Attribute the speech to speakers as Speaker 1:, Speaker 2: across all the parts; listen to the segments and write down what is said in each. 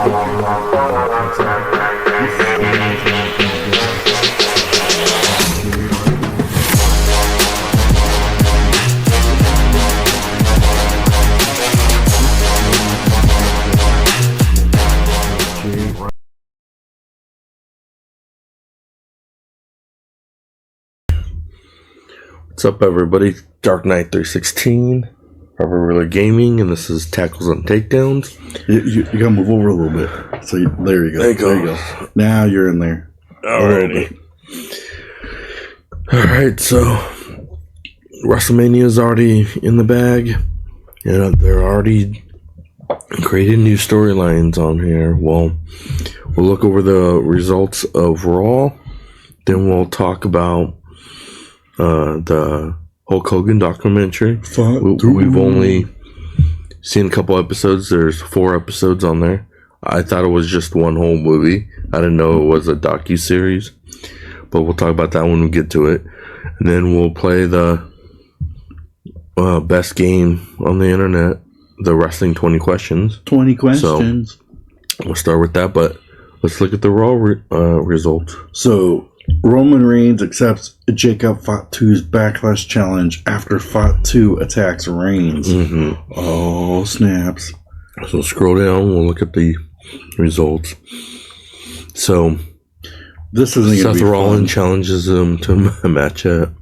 Speaker 1: What's up, everybody? Dark Knight 316, Rubber Ruler Gaming, and this is Tackles and Takedowns.
Speaker 2: You gotta move over a little bit. So there you go. There you go. Now you're in there.
Speaker 1: Alrighty. Alright, so WrestleMania is already in the bag. They're already creating new storylines on here. Well, we'll look over the results of Raw. Then we'll talk about the Hulk Hogan documentary. We've only seen a couple episodes. There's 4 episodes on there. I thought it was just one whole movie. I didn't know it was a docuseries, but we'll talk about that when we get to it. And then we'll play the best game on the internet, the Wrestling 20 Questions.
Speaker 2: 20 questions.
Speaker 1: So we'll start with that, but let's look at the Raw results.
Speaker 2: So Roman Reigns accepts Jacob Fatu's backlash challenge after Fatu attacks Reigns.
Speaker 1: Mm-hmm.
Speaker 2: Oh, snaps.
Speaker 1: So scroll down, we'll look at the results. So
Speaker 2: this isn't
Speaker 1: Seth Rollins challenges him to a match at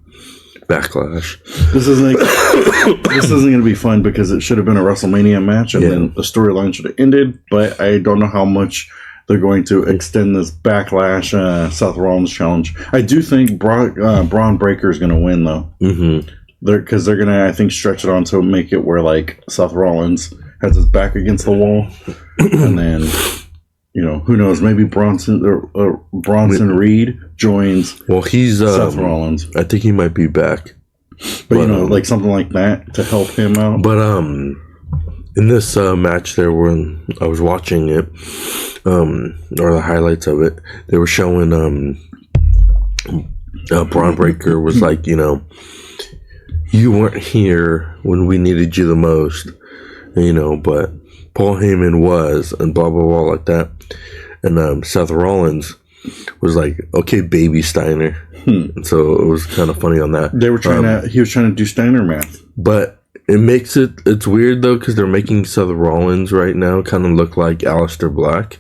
Speaker 1: Backlash.
Speaker 2: This isn't going to be fun because it should have been a WrestleMania match and then the storyline should have ended, but I don't know how much they're going to extend this Backlash Seth Rollins challenge. I do think Braun Breaker is going to win, though.
Speaker 1: Mm-hmm.
Speaker 2: Because they're going to, I think, stretch it on to make it where, like, Seth Rollins has his back against the wall. And then, who knows? Maybe Bronson Reed joins Seth Rollins.
Speaker 1: I think he might be back.
Speaker 2: But like something like that to help him out.
Speaker 1: But, in this match there, when I was watching it, or the highlights of it, they were showing Braun Breaker was like, you weren't here when we needed you the most, but Paul Heyman was, and blah, blah, blah, like that. And Seth Rollins was like, okay, baby Steiner. And so it was kind of funny on that.
Speaker 2: They were he was trying to do Steiner math.
Speaker 1: But it's weird though, because they're making Seth Rollins right now kind of look like Aleister Black,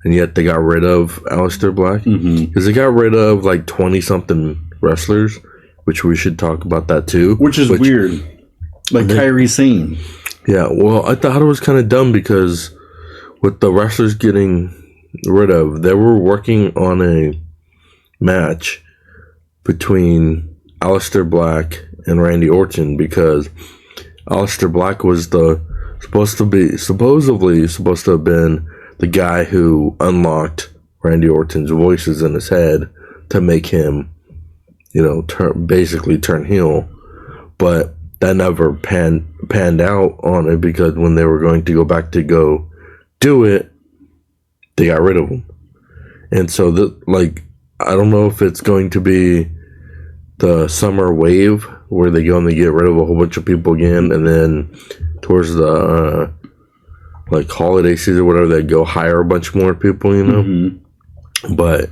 Speaker 1: and yet they got rid of Aleister Black because they got rid of like 20 something wrestlers, which we should talk about that too.
Speaker 2: Which is weird, like Kairi Sane.
Speaker 1: Yeah, well, I thought it was kind of dumb because with the wrestlers getting rid of, they were working on a match between Aleister Black and Randy Orton because Aleister Black was supposedly supposed to have been the guy who unlocked Randy Orton's voices in his head to make him, basically turn heel. But that never panned out on it because when they were going to go back to go do it, they got rid of him. And so I don't know if it's going to be the summer wave where they go and they get rid of a whole bunch of people again, and then towards the holiday season or whatever, they go hire a bunch more people,
Speaker 2: Mm-hmm.
Speaker 1: But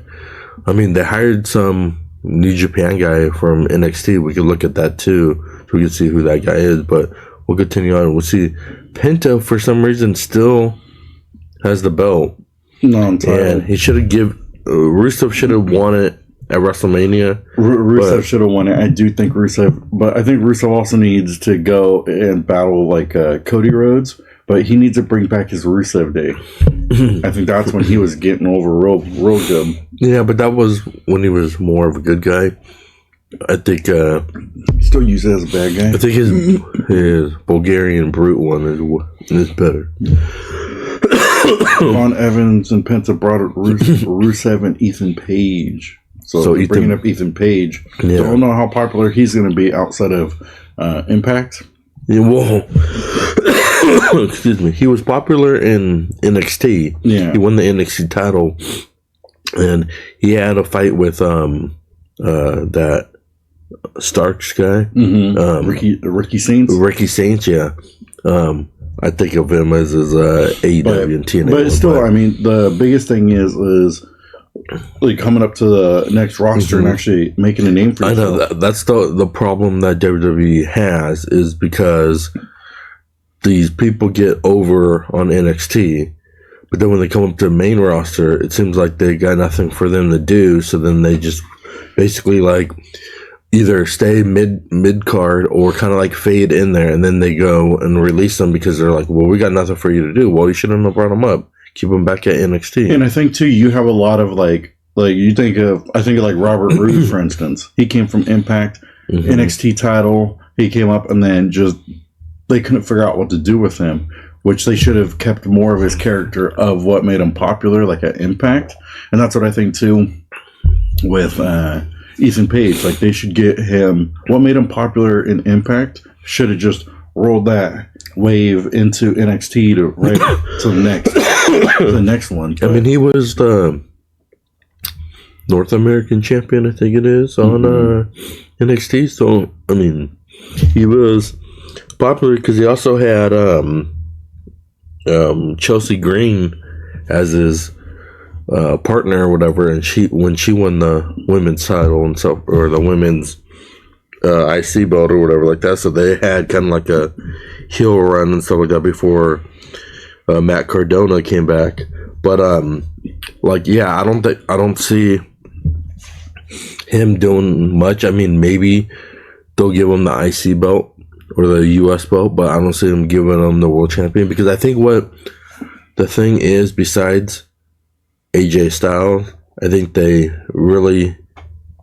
Speaker 1: I mean, they hired some New Japan guy from NXT. We could look at that too, so we can see who that guy is. But we'll continue on. We'll see. Penta for some reason still has the belt.
Speaker 2: No, I'm sorry.
Speaker 1: And he should have Rusev should have won it at WrestleMania.
Speaker 2: Rusev should have won it. I do think Rusev, but I think Rusev also needs to go and battle Cody Rhodes, but he needs to bring back his Rusev day. I think that's when he was getting over real good.
Speaker 1: Yeah, but that was when he was more of a good guy. I think
Speaker 2: still use it as a bad guy.
Speaker 1: I think his Bulgarian Brute one is better.
Speaker 2: Von Evans and Penta brought Rusev and Ethan Page. So bringing up Ethan Page, don't know how popular he's going to be outside of Impact.
Speaker 1: Yeah, well, excuse me. He was popular in NXT.
Speaker 2: Yeah,
Speaker 1: he won the NXT title, and he had a fight with that Starks guy,
Speaker 2: Ricky Saints.
Speaker 1: Ricky Saints, yeah. I think of him as AEW and TNA.
Speaker 2: But still, I mean, the biggest thing is like coming up to the next roster and actually making a name for yourself.
Speaker 1: I know that's the problem that WWE has, is because these people get over on NXT, but then when they come up to the main roster, it seems like they got nothing for them to do. So then they just basically like either stay mid card or kind of like fade in there, and then they go and release them because they're like, well, we got nothing for you to do. Well, you shouldn't have brought them up. Keep them back at NXT.
Speaker 2: And I think too, you have a lot of like you think of like Robert Roode, for instance. He came from Impact, NXT title. He came up and then just they couldn't figure out what to do with him, which they should have kept more of his character of what made him popular, like at Impact. And that's what I think too with Ethan Page. Like they should get him what made him popular in Impact. Should have just rolled that wave into NXT to the next one. But,
Speaker 1: I mean, he was the North American champion, I think it is, on NXT. So I mean, he was popular because he also had Chelsea Green as his partner or whatever, and when she won the women's title and stuff, or the women's IC belt or whatever like that, so they had kind of like a heel run and stuff like that before Matt Cardona came back. But like, yeah, I don't see him doing much. I mean, maybe they'll give him the IC belt or the US belt, but I don't see him giving him the world champion, because I think what the thing is, besides AJ Styles, I think they really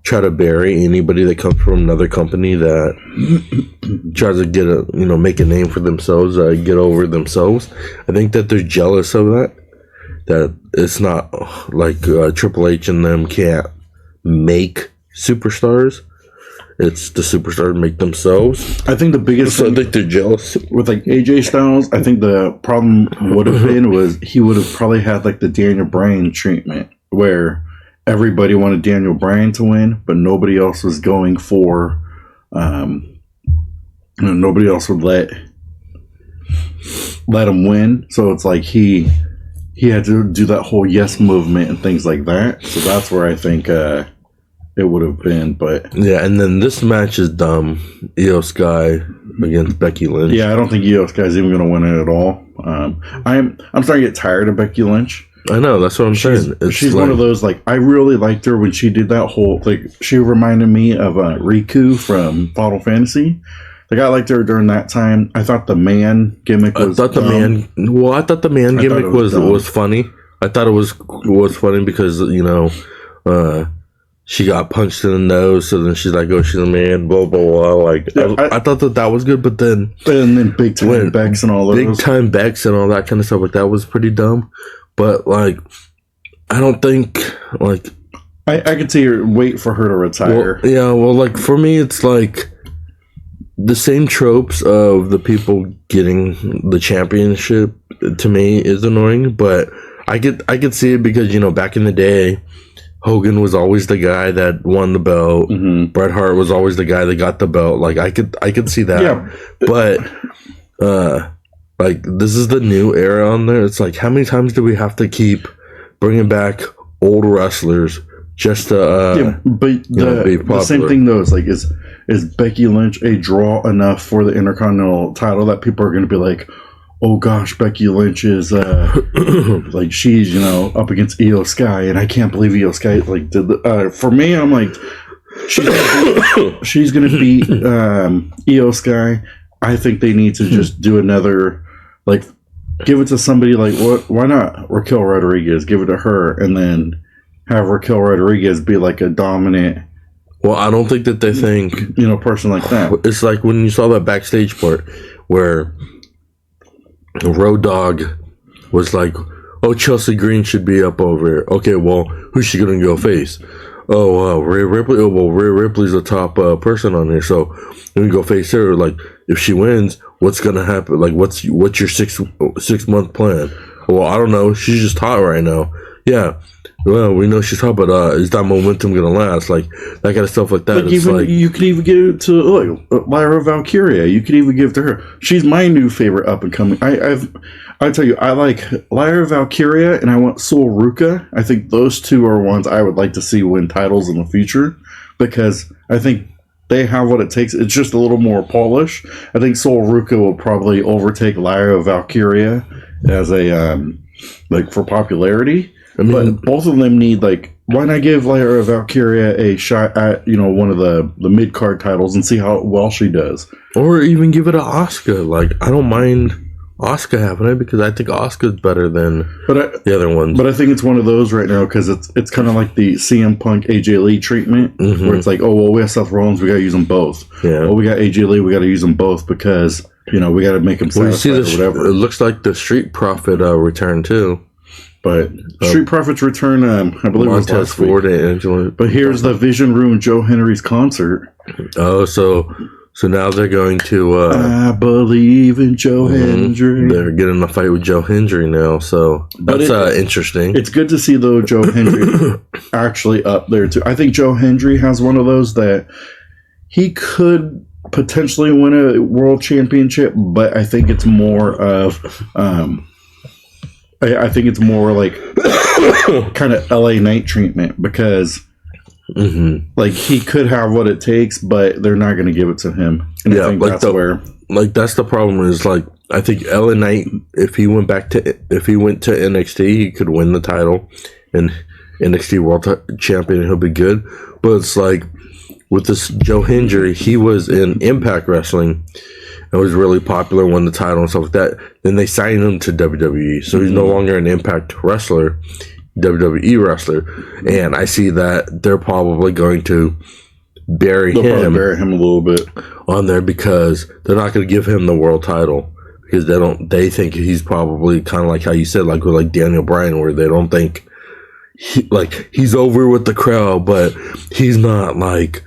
Speaker 1: try to bury anybody that comes from another company that tries to get make a name for themselves, get over themselves. I think that they're jealous of that it's not like Triple H and them can't make superstars. It's the superstars make themselves.
Speaker 2: I think the biggest
Speaker 1: thing, I think they're jealous
Speaker 2: with like AJ Styles. I think the problem would have been was he would have probably had like the Daniel Bryan treatment, where everybody wanted Daniel Bryan to win, but nobody else was going for. Nobody else would let him win. So it's like he had to do that whole yes movement and things like that. So that's where I think it would have been. But
Speaker 1: yeah, and then this match is dumb. Io Sky against Becky Lynch.
Speaker 2: Yeah, I don't think Io Sky is even going to win it at all. I'm starting to get tired of Becky Lynch.
Speaker 1: I know, that's what I'm saying.
Speaker 2: She's like, one of those, like, I really liked her when she did that whole, like, she reminded me of Riku from Final Fantasy. Like, I liked her during that time. I thought the man gimmick was
Speaker 1: I thought the man gimmick was funny. I thought it was funny because, she got punched in the nose, so then she's like, oh, she's a man, blah, blah, blah. Like, yeah, I thought that was good, but then...
Speaker 2: And then Big Time Bex and all those.
Speaker 1: Big Time Bex and all that kind of stuff, like, that was pretty dumb. But, like, I don't think, like...
Speaker 2: I could see her wait for her to retire.
Speaker 1: Well, like, for me, it's like the same tropes of the people getting the championship, to me, is annoying. But I could see it because, back in the day, Hogan was always the guy that won the belt. Mm-hmm. Bret Hart was always the guy that got the belt. Like, I could see that. Yeah. But, like, this is the new era on there. It's like, how many times do we have to keep bringing back old wrestlers just to
Speaker 2: but the same thing though is like, is Becky Lynch a draw enough for the Intercontinental title that people are going to be like, oh gosh, Becky Lynch is like, she's up against Io Sky, and I can't believe Io Sky like did for me, I'm like, she's gonna beat Io Sky. I think they need to just do another, like, give it to somebody like, why not Raquel Rodriguez? Give it to her, and then have Raquel Rodriguez be like a dominant.
Speaker 1: Well, I don't think that they think
Speaker 2: person like that.
Speaker 1: It's like when you saw that backstage part where Road Dogg was like, oh, Chelsea Green should be up over here. Okay, well, who's she gonna go face? Oh, Rhea Ripley. Oh, well, Rhea Ripley's the top person on here, so let me go face her. Like, if she wins, what's gonna happen? Like, what's your 6 month plan? Well, I don't know. She's just hot right now. Yeah. Well, we know she's hot, but is that momentum gonna last? Like that kind of stuff like that.
Speaker 2: Like even you could even give it to Lyra Valkyria. You could even give it to her. She's my new favorite up and coming. I tell you, I like Lyra Valkyria and I want Sol Ruka. I think those two are ones I would like to see win titles in the future because I think they have what it takes. It's just a little more polished. I think Sol Ruka will probably overtake Lyra Valkyria as a like for popularity. I mean, but both of them need like, why not give Lyra Valkyria a shot at one of the mid card titles and see how well she does,
Speaker 1: or even give it to Asuka. Like I don't mind Asuka having it because I think Asuka's better than the other ones.
Speaker 2: But I think it's one of those right now because it's kind of like the CM Punk AJ Lee treatment where it's like, oh well, we have Seth Rollins, we got to use them both. Yeah. Oh, we got AJ Lee, we got to use them both because we got to make them satisfied or whatever.
Speaker 1: It looks like the Street Profit returned too.
Speaker 2: But Street Profits return, I believe it was last Ford
Speaker 1: week. And Angela.
Speaker 2: But here's the Vision Room Joe Henry's concert.
Speaker 1: Oh, so now they're going to...
Speaker 2: I believe in Joe Hendry.
Speaker 1: They're getting a fight with Joe Hendry now, so that's interesting.
Speaker 2: It's good to see, though, Joe Hendry actually up there, too. I think Joe Hendry has one of those that he could potentially win a world championship, but I think it's more of... I think it's more like kind of LA Knight treatment because like he could have what it takes, but they're not going to give it to him. And I think
Speaker 1: that's the problem is like I think LA Knight if he went to NXT he could win the title and NXT World Champion he'll be good. But it's like with this Joe Hendry, he was in Impact Wrestling. It was really popular, won the title and stuff like that. Then they signed him to WWE. So he's no longer an Impact wrestler, WWE wrestler. And I see that they're probably going to bury him
Speaker 2: a little bit
Speaker 1: on there because they're not going to give him the world title because they think he's probably kind of like how you said, like with like Daniel Bryan, where they don't think he's over with the crowd, but he's not like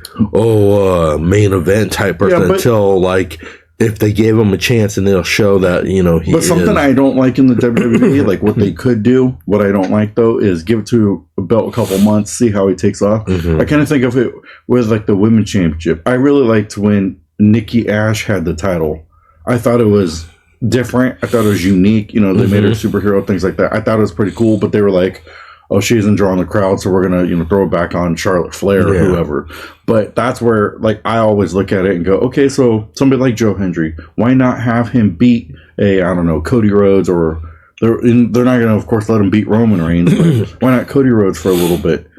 Speaker 1: main event type person until like. If they gave him a chance and they'll show that, he
Speaker 2: But something I don't like in the WWE, like what they could do, what I don't like though, is give it to a belt a couple months, see how he takes off. I kind of think of it with like the Women's Championship. I really liked when Nikki Ash had the title. I thought it was different. I thought it was unique. They made her superhero, things like that. I thought it was pretty cool, but they were like, oh, she isn't drawing the crowd, so we're going to, throw it back on Charlotte Flair or whoever. But that's where, like, I always look at it and go, okay, so somebody like Joe Hendry, why not have him beat Cody Rhodes or they're not going to, of course, let him beat Roman Reigns. But why not Cody Rhodes for a little bit?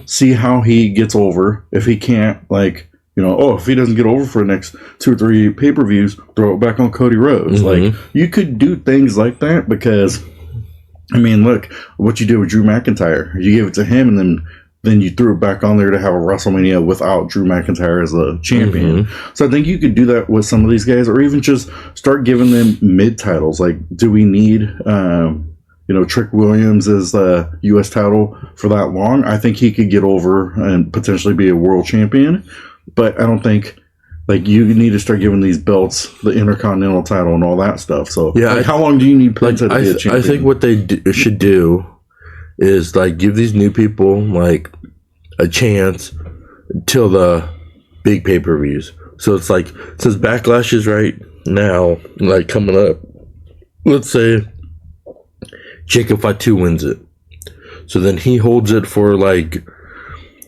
Speaker 2: See how he gets over. If he can't, if he doesn't get over for the next 2 or 3 pay-per-views, throw it back on Cody Rhodes. Like, you could do things like that because... I mean, look, what you did with Drew McIntyre. You gave it to him, and then you threw it back on there to have a WrestleMania without Drew McIntyre as a champion. So I think you could do that with some of these guys, or even just start giving them mid-titles. Like, do we need, Trick Williams as the U.S. title for that long? I think he could get over and potentially be a world champion, but I don't think... Like, you need to start giving these belts the Intercontinental title and all that stuff. So, how long do you need Penta to be a champion?
Speaker 1: I think what they should do is, like, give these new people, like, a chance till the big pay-per-views. So, it's like, since Backlash is right now, like, coming up, let's say Jacob Fatu wins it. So, then he holds it for, like,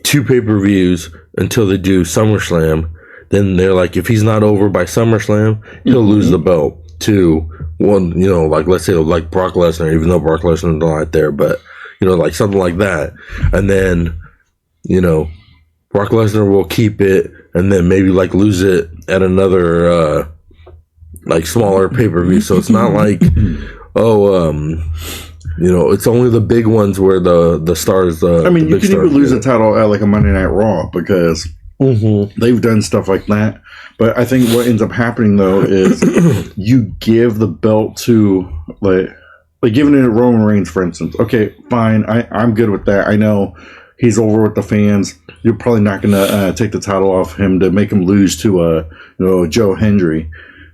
Speaker 1: 2 pay-per-views until they do SummerSlam. Then they're like, if he's not over by SummerSlam, he'll lose the belt to one, like let's say like Brock Lesnar, even though Brock Lesnar's not there, but like something like that. And then, Brock Lesnar will keep it and then maybe like lose it at another like smaller pay-per-view. So it's not like it's only the big ones where the stars.
Speaker 2: I mean, you can even lose a title at like a Monday Night Raw because. They've done stuff like that. But I think what ends up happening, though, is you give the belt to, like giving it to Roman Reigns, for instance. Okay, fine. I'm good with that. I know he's over with the fans. You're probably not going to take the title off him to make him lose to Joe Hendry.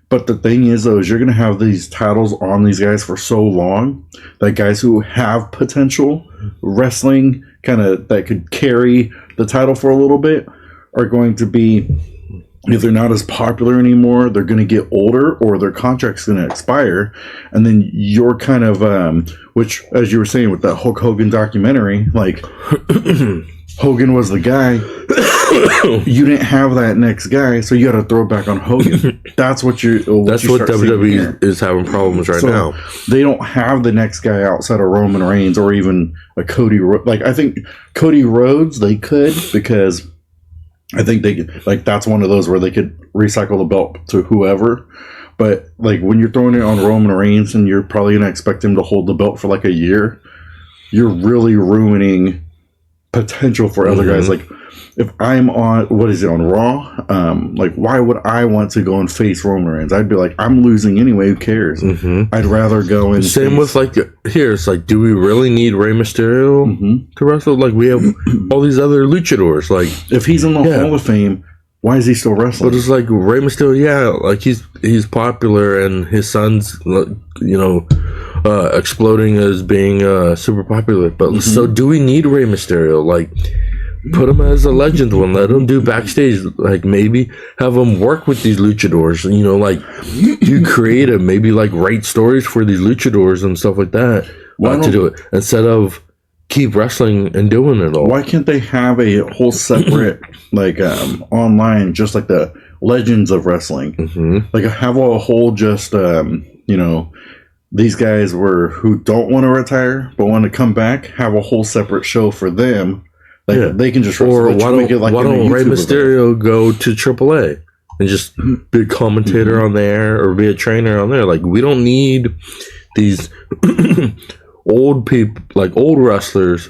Speaker 2: But the thing is, though, is you're going to have these titles on these guys for so long that guys who have potential wrestling kind of that could carry the title for a little bit are going to be, if they're not as popular anymore, they're going to get older or their contract's going to expire. And then you're kind of, which, as you were saying with that Hulk Hogan documentary, like, Hogan was the guy. You didn't have that next guy, so you got to throw it back on Hogan. That's what you.
Speaker 1: That's what WWE is having problems right now.
Speaker 2: They don't have the next guy outside of Roman Reigns or even a Cody. Like, I think Cody Rhodes, they could, because I think they like that's one of those where they could recycle the belt to whoever. But like when you're throwing it on Roman Reigns and you're probably gonna expect him to hold the belt for like a year, you're really ruining potential for other guys. Like, if I'm on, what is it, on Raw? Like, why would I want to go and face Roman Reigns? I'd be like, I'm losing anyway. Who cares? I'd rather go and
Speaker 1: same with like here. It's like, do we really need Rey Mysterio to wrestle? Like, we have all these other luchadors. Like,
Speaker 2: if he's in the Hall of Fame, why is he still wrestling?
Speaker 1: But it's like Rey Mysterio, yeah, like he's popular, and his son's, exploding as being super popular. But so, do we need Rey Mysterio? Like, put him as a legend one. Let him do backstage. Like, maybe have him work with these luchadors. You know, like, do creative, maybe like write stories for these luchadors and stuff like that. To do it instead of keep wrestling and doing it all.
Speaker 2: Why can't they have a whole separate like online, just like the Legends of Wrestling? Like, have a whole just these guys who don't want to retire but want to come back, have a whole separate show for them. Like, they can just wrestle.
Speaker 1: Or why don't Rey Mysterio go to AAA and just be a commentator on there or be a trainer on there? Like, we don't need these old people, like old wrestlers,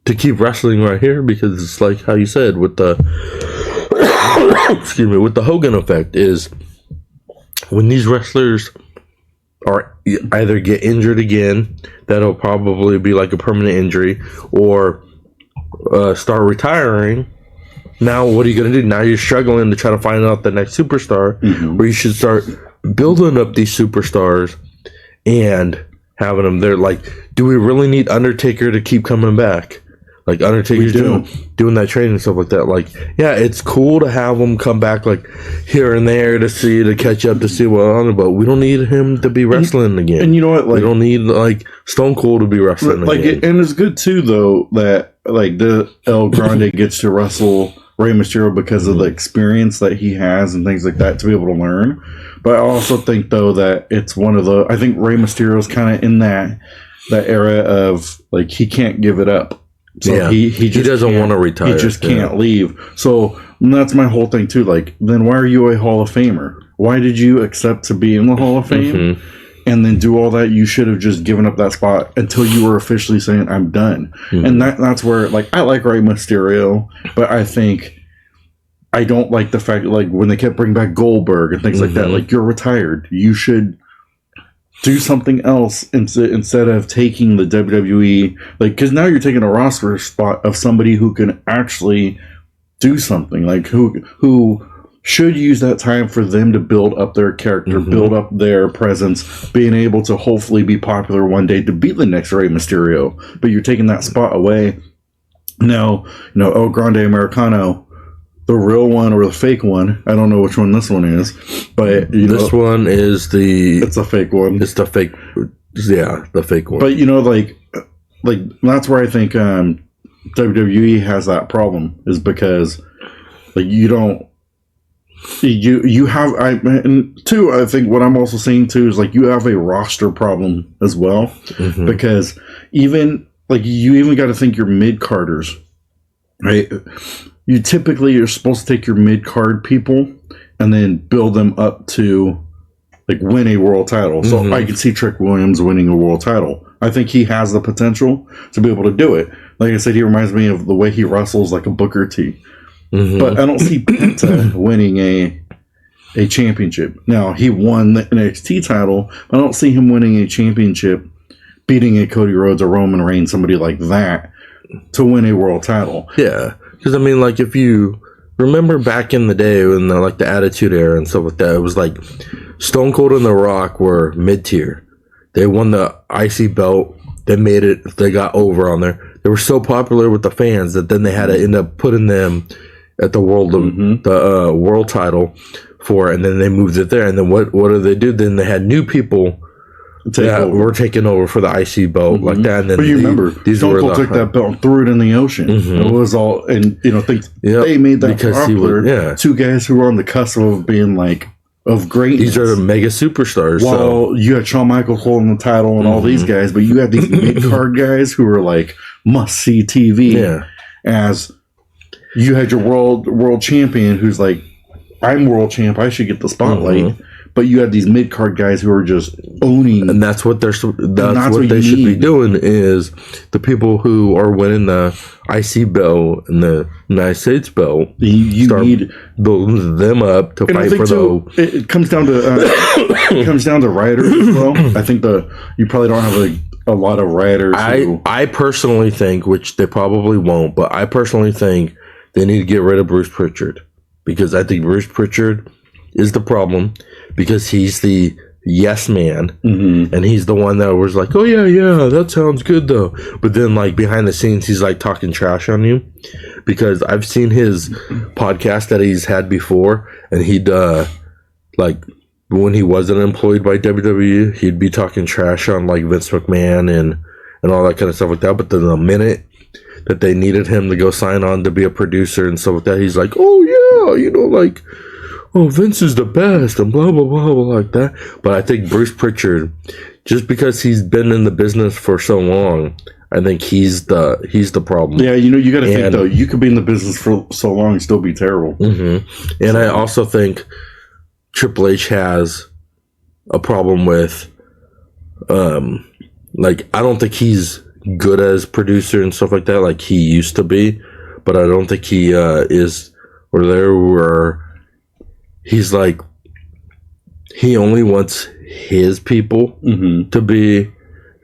Speaker 1: to keep wrestling right here, because it's like how you said with the with the Hogan effect, is when these wrestlers are either get injured again, that'll probably be like a permanent injury, or start retiring. Now what are you going to do? Now you're struggling to try to find out the next superstar, where you should start building up these superstars and having them there. Like, do we really need Undertaker to keep coming back? Like, Undertaker's doing that training and stuff like that. Like, yeah, it's cool to have him come back like here and there to catch up, to see what's on, but we don't need him to be wrestling again.
Speaker 2: And you know what? Like,
Speaker 1: we don't need like Stone Cold to be wrestling again.
Speaker 2: And it's good too, though, that like the El Grande gets to wrestle Rey Mysterio because of the experience that he has and things like that, to be able to learn. But I also think, though, that it's one of the, I think Rey Mysterio's kind of in that era of like, he can't give it up. So he
Speaker 1: doesn't want to retire.
Speaker 2: He just can't leave. So that's my whole thing too. Like, then why are you a Hall of Famer? Why did you accept to be in the Hall of Fame and then do all that? You should have just given up that spot until you were officially saying, I'm done. And that's where, like, I like Rey Mysterio, but I don't like the fact, like, when they kept bringing back Goldberg and things like that. Like, you're retired. You should do something else instead of taking the WWE, like, because now you're taking a roster spot of somebody who can actually do something, like who should use that time for them to build up their character, build up their presence, being able to hopefully be popular one day to beat the next Rey Mysterio. But you're taking that spot away. Now, El Grande Americano, the real one or the fake one, I don't know which one this one is, but
Speaker 1: this one is
Speaker 2: it's a fake one.
Speaker 1: It's the fake, the fake one.
Speaker 2: But like that's where I think WWE has that problem, is because like you have, and two, I think what I'm also saying too is like you have a roster problem as well, because even like you even got to think your mid-carders, right? You typically are supposed to take your mid-card people and then build them up to like win a world title. So I can see Trick Williams winning a world title. I think he has the potential to be able to do it. Like I said, he reminds me of the way he wrestles like a Booker T. But I don't see Penta winning a championship. Now, he won the NXT title, but I don't see him winning a championship, beating a Cody Rhodes or Roman Reigns, somebody like that, to win a world title.
Speaker 1: Yeah. Because, I mean, like, if you remember back in the day when the Attitude Era and stuff like that, it was like Stone Cold and The Rock were mid-tier. They won the IC belt. They made it. They got over on there. They were so popular with the fans that then they had to end up putting them at the world world title for it, and then they moved it there. And then what did they do? Then they had new people that were taking over for the IC belt like that. And then
Speaker 2: but you remember, Stone Cold took that belt and threw it in the ocean. It was all, and they made that because popular. Two guys who were on the cusp of being like of greatness.
Speaker 1: These are the mega superstars.
Speaker 2: Well, you had Shawn Michaels holding the title and all these guys, but you had these mid card guys who were like must see TV.
Speaker 1: Yeah.
Speaker 2: As you had your world champion who's like, I'm world champ, I should get the spotlight. But you had these mid card guys who are just owning,
Speaker 1: and that's what they should be doing. Is the people who are winning the IC belt and the United States belt, you need building them up to fight for the.
Speaker 2: It comes down to writers as well. I think you probably don't have a lot of writers.
Speaker 1: I personally think, which they probably won't, but I personally think they need to get rid of Bruce Pritchard, because I think Bruce Pritchard is the problem, because he's the yes man, and he's the one that was like, oh yeah, that sounds good though, but then like behind the scenes he's like talking trash on you. Because I've seen his podcast that he's had before, and he'd like when he wasn't employed by WWE, he'd be talking trash on like Vince McMahon and all that kind of stuff like that. But then the minute that they needed him to go sign on to be a producer and stuff like that, he's like, oh yeah, like, oh, Vince is the best, and blah, blah, blah, blah, like that. But I think Bruce Pritchard, just because he's been in the business for so long, I think he's the problem.
Speaker 2: Yeah, you got to think, though, you could be in the business for so long and still be terrible.
Speaker 1: And I also think Triple H has a problem with, like, I don't think he's good as producer and stuff like that, like he used to be. But I don't think he is, or there were... He's like, he only wants his people to be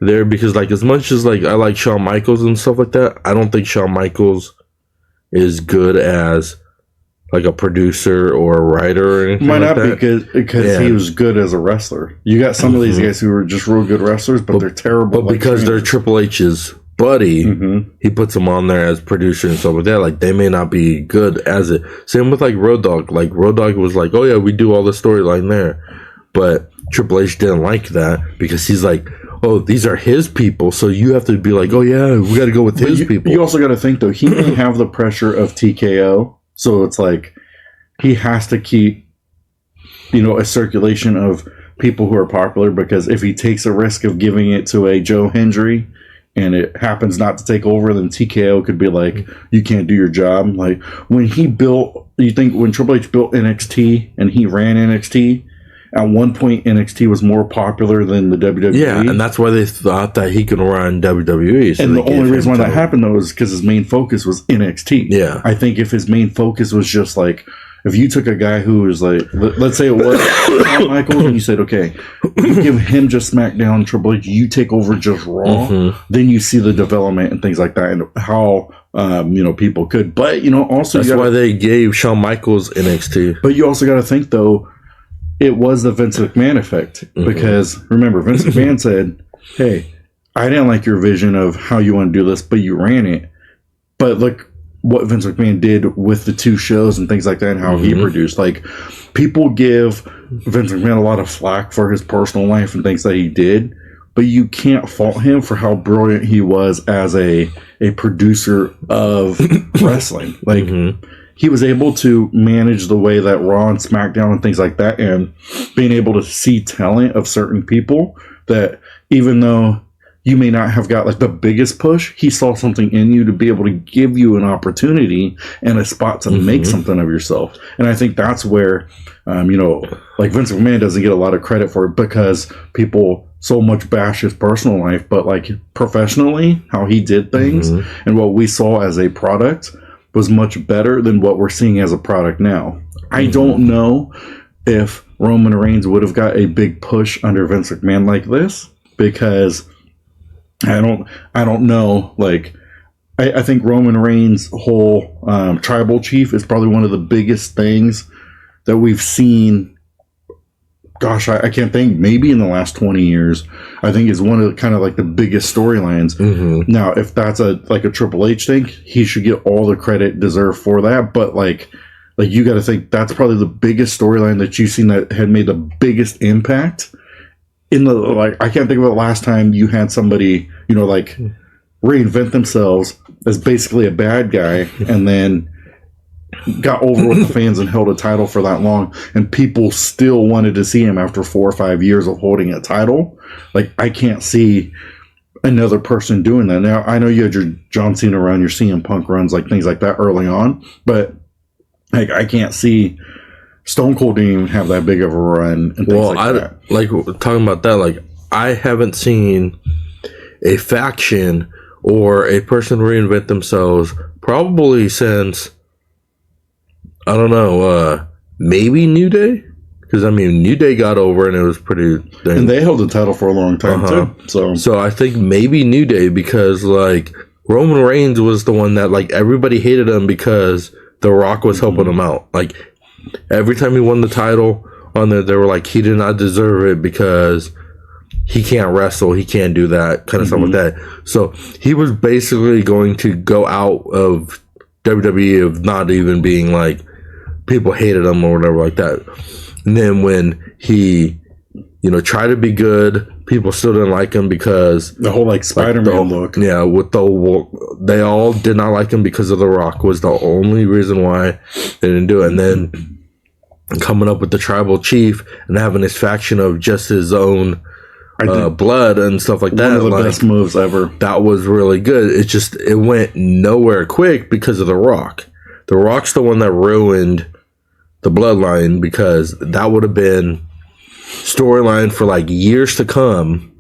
Speaker 1: there, because like as much as like I like Shawn Michaels and stuff like that, I don't think Shawn Michaels is good as like a producer or a writer or anything.
Speaker 2: Might not be because he was good as a wrestler. You got some of these guys who are just real good wrestlers, but they're terrible.
Speaker 1: But because they're Triple H's buddy, he puts them on there as producer and stuff like that. Like they may not be good as it. Same with like Road Dogg. Like Road Dogg was like, oh yeah, we do all the storyline there, but Triple H didn't like that, because he's like, oh, these are his people, so you have to be like, oh yeah, we got to go with his people.
Speaker 2: You also got to think though, he may have the pressure of TKO, so it's like he has to keep a circulation of people who are popular, because if he takes a risk of giving it to a Joe Hendry and it happens not to take over, then TKO could be like, you can't do your job. Like when Triple H built NXT and he ran NXT, at one point NXT was more popular than the WWE.
Speaker 1: Yeah, and that's why they thought that he could run WWE.
Speaker 2: So and the only reason why that happened though is because his main focus was NXT.
Speaker 1: Yeah.
Speaker 2: I think if his main focus was just like, if you took a guy who was like, let's say it was Shawn Michaels, and you said, okay, you give him just SmackDown, Triple H, you take over just Raw, then you see the development and things like that, and how people could. But also
Speaker 1: that's why they gave Shawn Michaels NXT.
Speaker 2: But you also got to think though, it was the Vince McMahon effect, because remember, Vince McMahon said, hey, I didn't like your vision of how you want to do this, but you ran it. But look what Vince McMahon did with the two shows and things like that, and how he produced. Like, people give Vince McMahon a lot of flack for his personal life and things that he did, but you can't fault him for how brilliant he was as a producer of wrestling. Like, he was able to manage the way that Raw and SmackDown and things like that, and being able to see talent of certain people that even though you may not have got like the biggest push, he saw something in you to be able to give you an opportunity and a spot to make something of yourself. And I think that's where, like Vince McMahon doesn't get a lot of credit for it, because people so much bash his personal life, but like professionally, how he did things and what we saw as a product was much better than what we're seeing as a product now. I don't know if Roman Reigns would have got a big push under Vince McMahon like this, because I don't know. Like, I think Roman Reigns' whole tribal chief is probably one of the biggest things that we've seen gosh, I can't think, maybe in the last 20 years, I think is one of the kind of like the biggest storylines.
Speaker 1: Mm-hmm.
Speaker 2: Now, if that's a Triple H thing, he should get all the credit deserved for that. But like you got to think that's probably the biggest storyline that you've seen that had made the biggest impact in the, like, I can't think of the last time you had somebody, you know, like reinvent themselves as basically a bad guy and then got over with the fans and held a title for that long, and people still wanted to see him after 4 or 5 years of holding a title. Like, I can't see another person doing that. Now, I know you had your John Cena run, your CM Punk runs, like things like that early on, but like, I can't see Stone Cold didn't even have that big of a run and things that.
Speaker 1: Like, talking about that, like, I haven't seen a faction or a person reinvent themselves probably since, I don't know, maybe New Day? Because, I mean, New Day got over and it was pretty...
Speaker 2: And they held the title for a long time, too.
Speaker 1: So I think maybe New Day, because, like, Roman Reigns was the one that, like, everybody hated him because The Rock was helping him out. Like, every time he won the title on there, they were like, he did not deserve it because he can't wrestle, he can't do that, kind of stuff like that. So he was basically going to go out of WWE of not even being, like, people hated him or whatever like that. And then when he, you know, tried to be good, people still didn't like him because
Speaker 2: the whole like Spider-Man look.
Speaker 1: Yeah, they all did not like him because of The Rock was the only reason why they didn't do it. And then coming up with the tribal chief and having his faction of just his own blood and stuff like that.
Speaker 2: One of the best moves ever.
Speaker 1: That was really good. It went nowhere quick because of The Rock. The Rock's the one that ruined the Bloodline, because that would have been storyline for like years to come,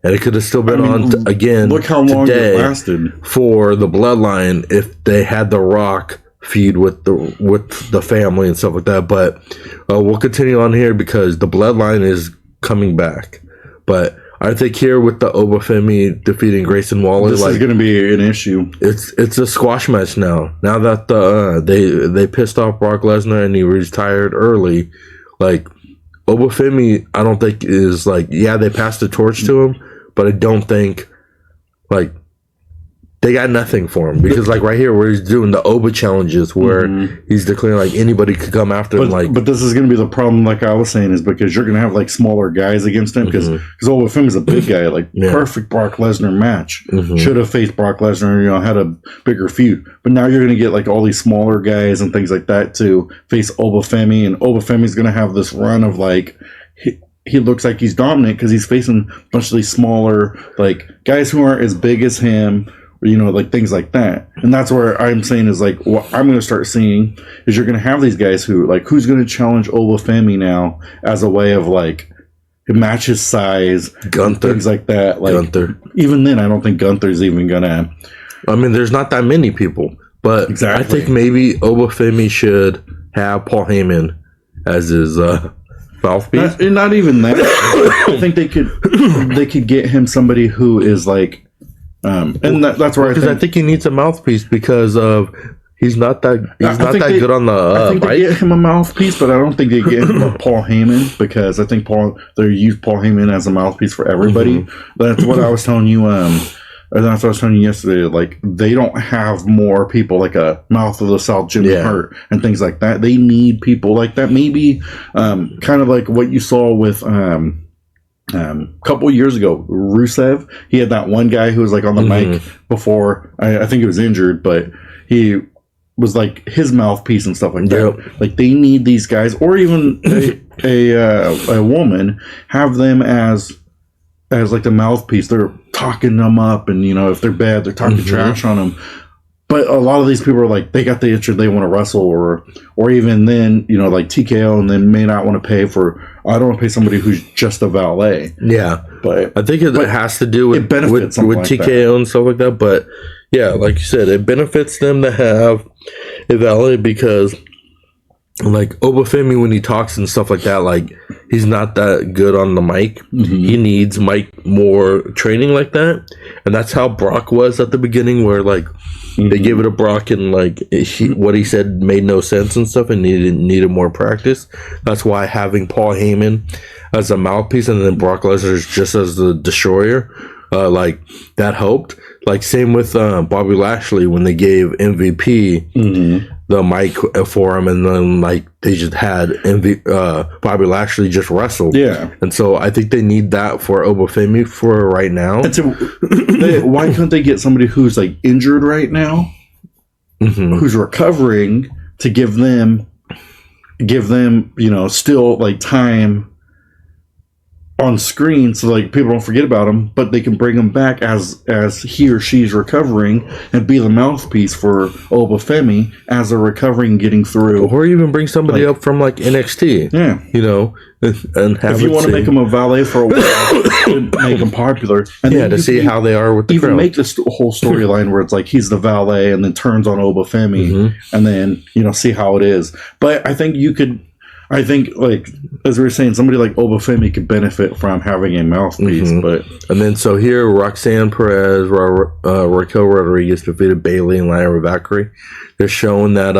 Speaker 1: and it could have still been again.
Speaker 2: Look how long it lasted
Speaker 1: for the Bloodline if they had The Rock feud with the family and stuff like that. But we'll continue on here because the Bloodline is coming back. But I think here with the Obafemi defeating Grayson Waller,
Speaker 2: this is going to be an issue.
Speaker 1: It's a squash match now. Now that they pissed off Brock Lesnar and he retired early, like Obafemi, I don't think is like, yeah, they passed the torch to him, but I don't think like they got nothing for him, because like right here where he's doing the Oba challenges where he's declaring like anybody could come after him. Like,
Speaker 2: but this is going to be the problem, like I was saying, is because you're going to have like smaller guys against him, because Obafemi is a big guy, like perfect Brock Lesnar match. Should have faced Brock Lesnar, you know, had a bigger feud. But now you're going to get like all these smaller guys and things like that to face Obafemi, and Obafemi's going to have this run of like he looks like he's dominant because he's facing a bunch of these smaller like guys who aren't as big as him. You know, like things like that. And that's where I'm saying is like, what I'm going to start seeing is you're going to have these guys who, like, who's going to challenge Obafemi now as a way of like, match his size,
Speaker 1: Gunther,
Speaker 2: things like that. Like,
Speaker 1: Gunther.
Speaker 2: Even then, I don't think Gunther's even going to.
Speaker 1: I mean, there's not that many people, but exactly. I think maybe Obafemi should have Paul Heyman as his mouthpiece.
Speaker 2: Not even that. I think they could get him somebody who is like. And that's where
Speaker 1: I think he needs a mouthpiece because of he's not that good on the
Speaker 2: I think they get him a mouthpiece, but I don't think they get him a Paul Heyman, because I think they use Paul Heyman as a mouthpiece for everybody. That's what I was telling you. That's what I was telling you yesterday. Like, they don't have more people like a Mouth of the South, Jimmy Hart, and things like that. They need people like that. Maybe kind of like what you saw with. Couple years ago, Rusev, he had that one guy who was like on the mic before. I think he was injured, but he was like his mouthpiece and stuff like that. Like, they need these guys, or even a woman, have them as like the mouthpiece. They're talking them up, and you know, if they're bad, they're talking trash on them. But a lot of these people are like, they got the itch, they want to wrestle, or even then, you know, like TKO, and then may not want to pay for. I don't want to pay somebody who's just a valet.
Speaker 1: Yeah,
Speaker 2: but
Speaker 1: I think it has to do with TKO and stuff like that. But yeah, like you said, it benefits them to have a valet, because like Obafemi, when he talks and stuff like that, like he's not that good on the mic.
Speaker 2: Mm-hmm.
Speaker 1: He needs more training like that, and that's how Brock was at the beginning, where like they gave it to Brock and like what he said made no sense and stuff, and needed more practice. That's why having Paul Heyman as a mouthpiece and then Brock Lesnar just as the destroyer, like that helped. Like same with Bobby Lashley when they gave MVP the mic for him, and then like they just had Bobby Lashley just wrestle.
Speaker 2: Yeah,
Speaker 1: and so I think they need that for Obafemi for right now.
Speaker 2: And so why couldn't they get somebody who's like injured right now, who's recovering, to give them still like time on screen, so like people don't forget about him, but they can bring him back as he or she's recovering and be the mouthpiece for Obafemi as they're recovering, getting through.
Speaker 1: Or even bring somebody up from like NXT.
Speaker 2: Yeah,
Speaker 1: and have
Speaker 2: if you want to make him a valet for a while, make him popular, and
Speaker 1: to see how they are with the
Speaker 2: even
Speaker 1: crowd.
Speaker 2: make this whole storyline where it's like he's the valet and then turns on Obafemi, and then see how it is. But I think like as we were saying, somebody like Obafemi could benefit from having a mouthpiece.
Speaker 1: And then so here, Roxanne Perez, Raquel Rodriguez defeated Bayley and Lyra Valkyrie. They're showing that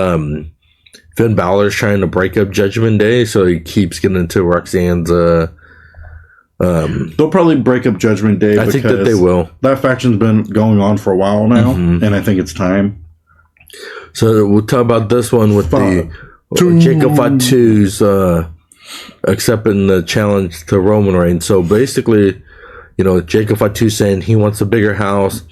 Speaker 1: Finn Balor's trying to break up Judgment Day, so he keeps getting into Roxanne's.
Speaker 2: They'll probably break up Judgment Day.
Speaker 1: I think that they will.
Speaker 2: That faction's been going on for a while now, and I think it's time.
Speaker 1: So we'll talk about this one with Jacob Fatu's accepting the challenge to Roman Reigns. So basically, Jacob Fatu saying he wants a bigger house.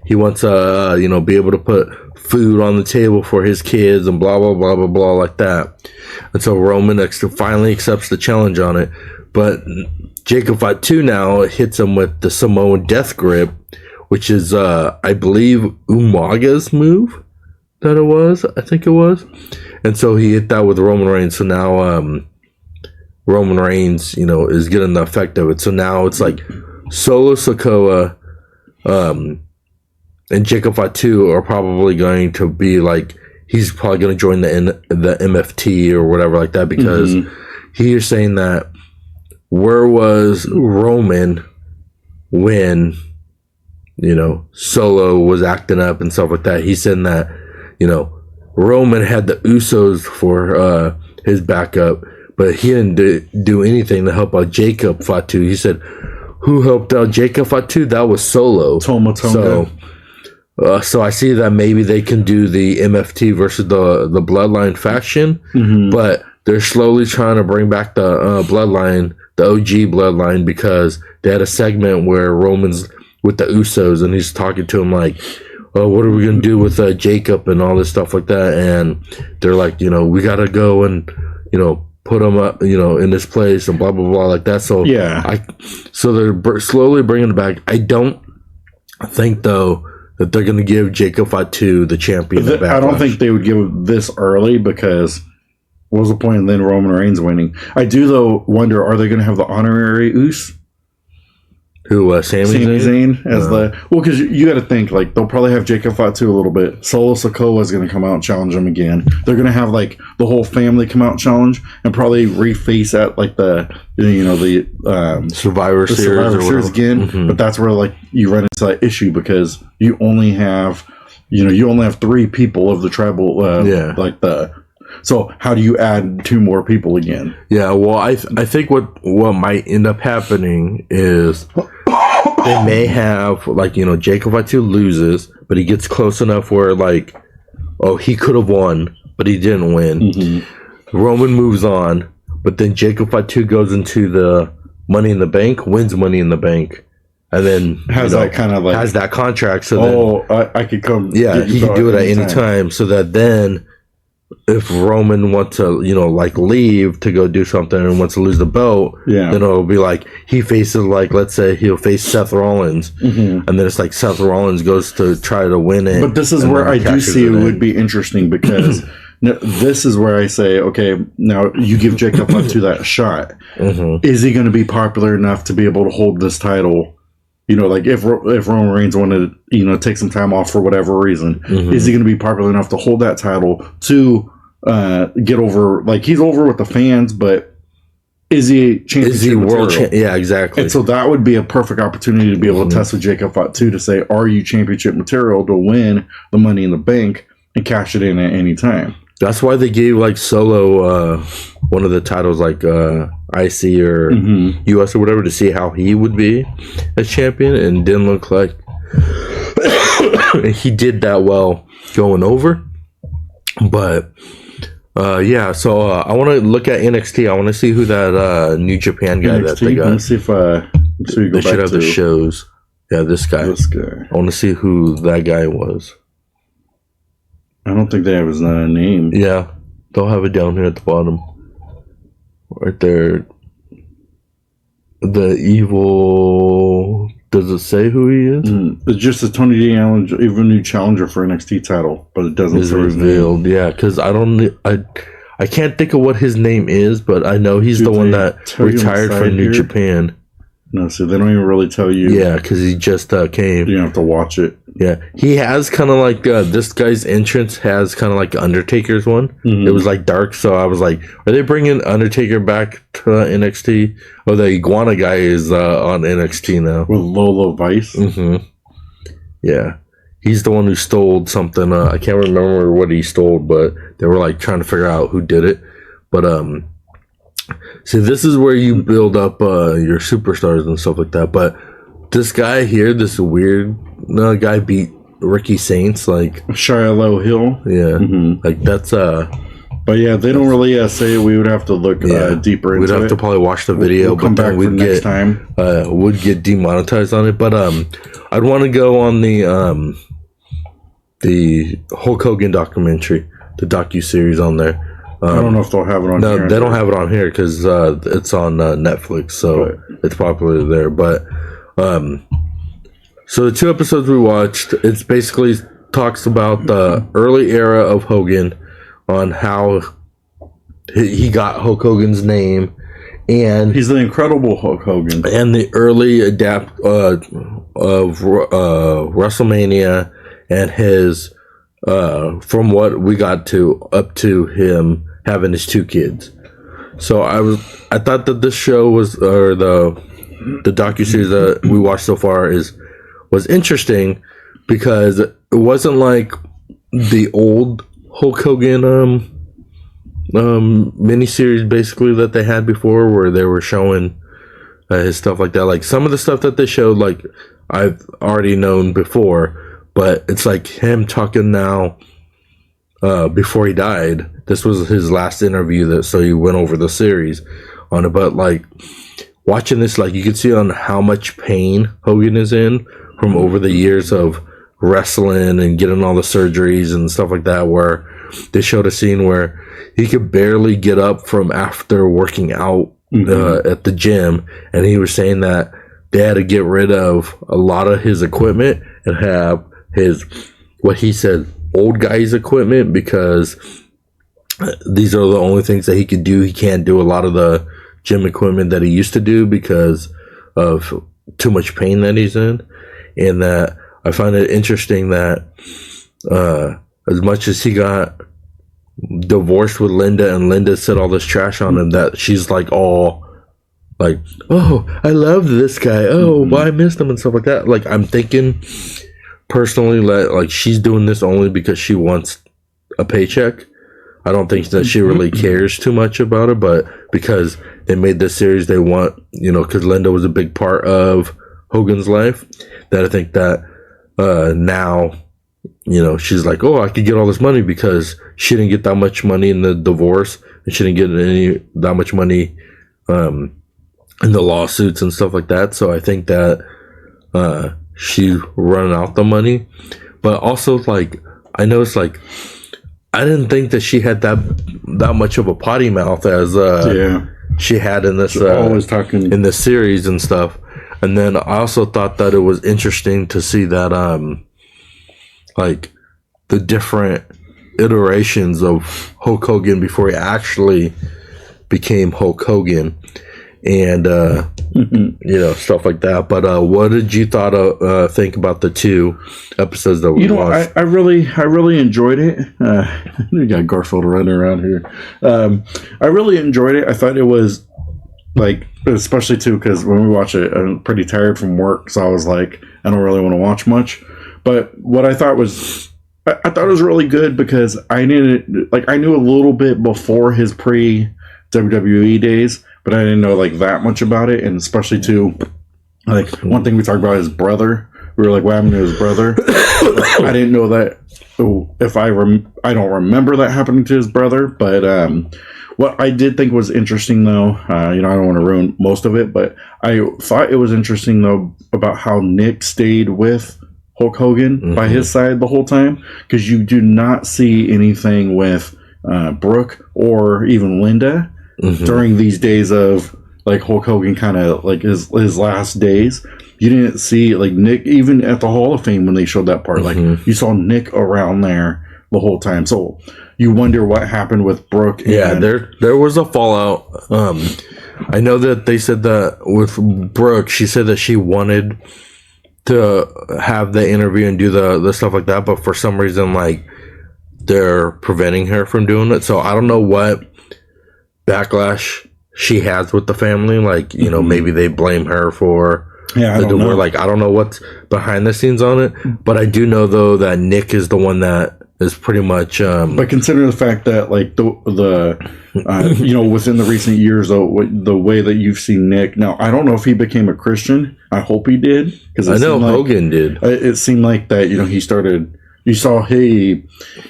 Speaker 1: He wants to, be able to put food on the table for his kids and blah, blah, blah, blah, blah, like that. And so Roman finally accepts the challenge on it. But Jacob Fatu now hits him with the Samoan Death Grip, which is, I believe, Umaga's move. I think it was. And so he hit that with Roman Reigns. So now Roman Reigns, is getting the effect of it. So now it's like Solo Sikoa and Jacob Fatu are probably going to be like, he's probably going to join the MFT or whatever like that, because he's saying that where was Roman when, Solo was acting up and stuff like that. He's saying that, Roman had the Usos for his backup, but he didn't do anything to help out Jacob Fatu. He said, who helped out Jacob Fatu? That was Solo.
Speaker 2: Toma Tonga.
Speaker 1: So I see that maybe they can do the MFT versus the Bloodline faction, but they're slowly trying to bring back the Bloodline, the OG Bloodline, because they had a segment where Roman's with the Usos and he's talking to him like, oh, what are we going to do with Jacob and all this stuff like that? And they're like, we got to go and, put him up, in this place and blah, blah, blah, like that. So, so they're slowly bringing it back. I don't think, though, that they're going to give Jacob Fatu the champion.
Speaker 2: I don't think they would give this early, because what was the point of then Roman Reigns winning? I do, though, wonder, are they going to have the honorary Us?
Speaker 1: Who, Sami
Speaker 2: Zayn as because you got to think, like, they'll probably have Jacob Fatu a little bit. Solo Sikoa is going to come out and challenge him again. They're going to have, like, the whole family come out and challenge, and probably reface at, like, the
Speaker 1: Survivor Series
Speaker 2: again. But that's where, like, you run into that issue, because you only have 3 people of the tribal, so how do you add 2 more people again?
Speaker 1: Yeah, well, I think what might end up happening is they may have, like, Jacob Fatu loses, but he gets close enough where, like, he could have won, but he didn't win. Roman moves on, but then Jacob Fatu goes into the Money in the Bank, wins Money in the Bank, and then
Speaker 2: has that kind of like
Speaker 1: has that contract. So
Speaker 2: I could come.
Speaker 1: Yeah, he can do it at any time. So that then, if Roman wants to, leave to go do something and wants to lose the belt, then it'll be like he faces, like, let's say he'll face Seth Rollins, and then it's like Seth Rollins goes to try to win it.
Speaker 2: But this is where I do see it would be interesting, because this is where I say, okay, now you give Jacob Fatu that shot. Is he going to be popular enough to be able to hold this title? Like if Roman Reigns wanted to, take some time off for whatever reason, is he going to be popular enough to hold that title to get over? Like, he's over with the fans, but is he championship
Speaker 1: world
Speaker 2: material?
Speaker 1: Yeah, exactly.
Speaker 2: And so that would be a perfect opportunity to be able to test with Jacob Fatu to say, are you championship material to win the Money in the Bank and cash it in at any time?
Speaker 1: That's why they gave like Solo one of the titles, like IC or US or whatever, to see how he would be as champion, and didn't look like he did that well going over. But yeah, so I want to look at NXT. I want to see who that New Japan guy
Speaker 2: NXT,
Speaker 1: that they got.
Speaker 2: Let's see if
Speaker 1: they should have the shows. Yeah, this guy. I want to see who that guy was.
Speaker 2: I don't think they have his name.
Speaker 1: Yeah, they'll have it down here at the bottom. Right there. The evil... Does it say who he is?
Speaker 2: It's just a Tony D. Allen, even new challenger for NXT title, but it doesn't say
Speaker 1: revealed. Yeah, because I can't think of what his name is, but I know he's the one that retired from New Japan.
Speaker 2: No, so they don't even really tell you.
Speaker 1: Yeah, because he just came.
Speaker 2: You don't have to watch it.
Speaker 1: Yeah, he has kind of like this guy's entrance has kind of like Undertaker's one. It was like dark, so I was like, are they bringing Undertaker back to NXT? Oh, the iguana guy is on NXT now
Speaker 2: with Lola Vice.
Speaker 1: Yeah, he's the one who stole something. I can't remember what he stole, but they were like trying to figure out who did it. But see, this is where you build up your superstars and stuff like that. But this guy here, this weird guy, beat Ricky Saints, like
Speaker 2: Shiloh Hill.
Speaker 1: Yeah, like that's
Speaker 2: But yeah, they don't really say it. We would have to look deeper into it.
Speaker 1: We'd have to probably watch the video,
Speaker 2: we'll come
Speaker 1: but
Speaker 2: back
Speaker 1: then we'd
Speaker 2: next time.
Speaker 1: Would get demonetized on it. But I'd want to go on the Hulk Hogan documentary, the docuseries on there.
Speaker 2: I don't know if they'll have it on here.
Speaker 1: No, they don't have it on here because it's on Netflix, so it's popular there. But so the 2 episodes we watched, it's basically talks about the early era of Hogan, on how he got Hulk Hogan's name, and
Speaker 2: he's the Incredible Hulk Hogan,
Speaker 1: and the early adapt of WrestleMania, and his from what we got to up to him having his 2 kids. So I thought that this show was, or the docuseries that we watched so far was interesting, because it wasn't like the old Hulk Hogan miniseries basically that they had before, where they were showing his stuff like that. Like some of the stuff that they showed, like I've already known before, but it's like him talking now before he died. This was his last interview, so he went over the series on it. But like watching this, like you can see on how much pain Hogan is in from over the years of wrestling and getting all the surgeries and stuff like that, where they showed a scene where he could barely get up from after working out at the gym, and he was saying that they had to get rid of a lot of his equipment and have his, what he said, old guy's equipment, because these are the only things that he could do. He can't do a lot of the gym equipment that he used to do because of too much pain that he's in. And that I find it interesting that as much as he got divorced with Linda, and Linda said all this trash on him, that she's like all like, oh, I love this guy, oh, well, I missed him and stuff like that. Like I'm thinking personally that like she's doing this only because she wants a paycheck. I don't think that she really cares too much about it, but because they made this series, they want, because Linda was a big part of Hogan's life, that I think that now, she's like, oh, I could get all this money, because she didn't get that much money in the divorce, and she didn't get that much money in the lawsuits and stuff like that. So I think that she's running out the money. But also, like, I noticed, like, I didn't think that she had that much of a potty mouth as she had in this
Speaker 2: always talking
Speaker 1: in this series and stuff. And then I also thought that it was interesting to see that like the different iterations of Hulk Hogan before he actually became Hulk Hogan, and stuff like that. But what did you think about the 2 episodes that we watched?
Speaker 2: I really enjoyed it. We got Garfield running around here. I really enjoyed it. I thought it was like, especially too, because when we watch it, I'm pretty tired from work, so I was like, I don't really want to watch much. But what I thought was, I thought it was really good because I knew a little bit before his pre WWE days, but I didn't know like that much about it, and especially too, like one thing we talked about his brother. We were like, what happened to his brother? I didn't know that. I don't remember that happening to his brother, but what I did think was interesting, though, I don't want to ruin most of it, but I thought it was interesting, though, about how Nick stayed with Hulk Hogan by his side the whole time, because you do not see anything with Brooke or even Linda during these days of like Hulk Hogan kind of like his last days. You didn't see like Nick even at the Hall of Fame when they showed that part. Like you saw Nick around there the whole time. So you wonder what happened with Brooke.
Speaker 1: Yeah, there was a fallout. I know that they said that with Brooke, she said that she wanted to have the interview and do the stuff like that, but for some reason, like they're preventing her from doing it. So I don't know what backlash she has with the family. Like, maybe they blame her for.
Speaker 2: Yeah, I don't know.
Speaker 1: Like, I don't know what's behind the scenes on it, but I do know though that Nick is the one that is pretty much.
Speaker 2: But considering the fact that like the within the recent years, though, the way that you've seen Nick now, I don't know if he became a Christian. I hope he did, because
Speaker 1: I know Hogan did.
Speaker 2: It seemed like that. He started. You saw he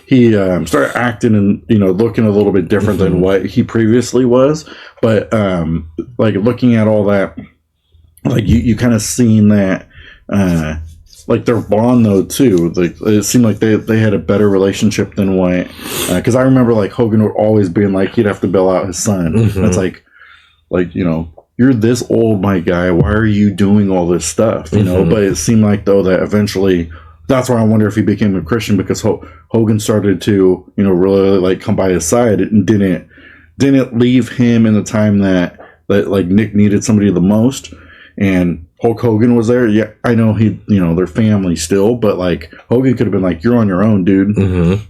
Speaker 2: started acting and looking a little bit different than what he previously was. But like looking at all that. Like you kind of seen that, like their bond though too. Like it seemed like they had a better relationship than what. Because I remember like Hogan would always being like he'd have to bail out his son. That's like you're this old, my guy. Why are you doing all this stuff? But it seemed like though that eventually. That's why I wonder if he became a Christian, because Hogan started to really like come by his side and didn't leave him in the time that like Nick needed somebody the most. And Hulk Hogan was there. Yeah, I know their family still, but like Hogan could have been like, "You're on your own, dude."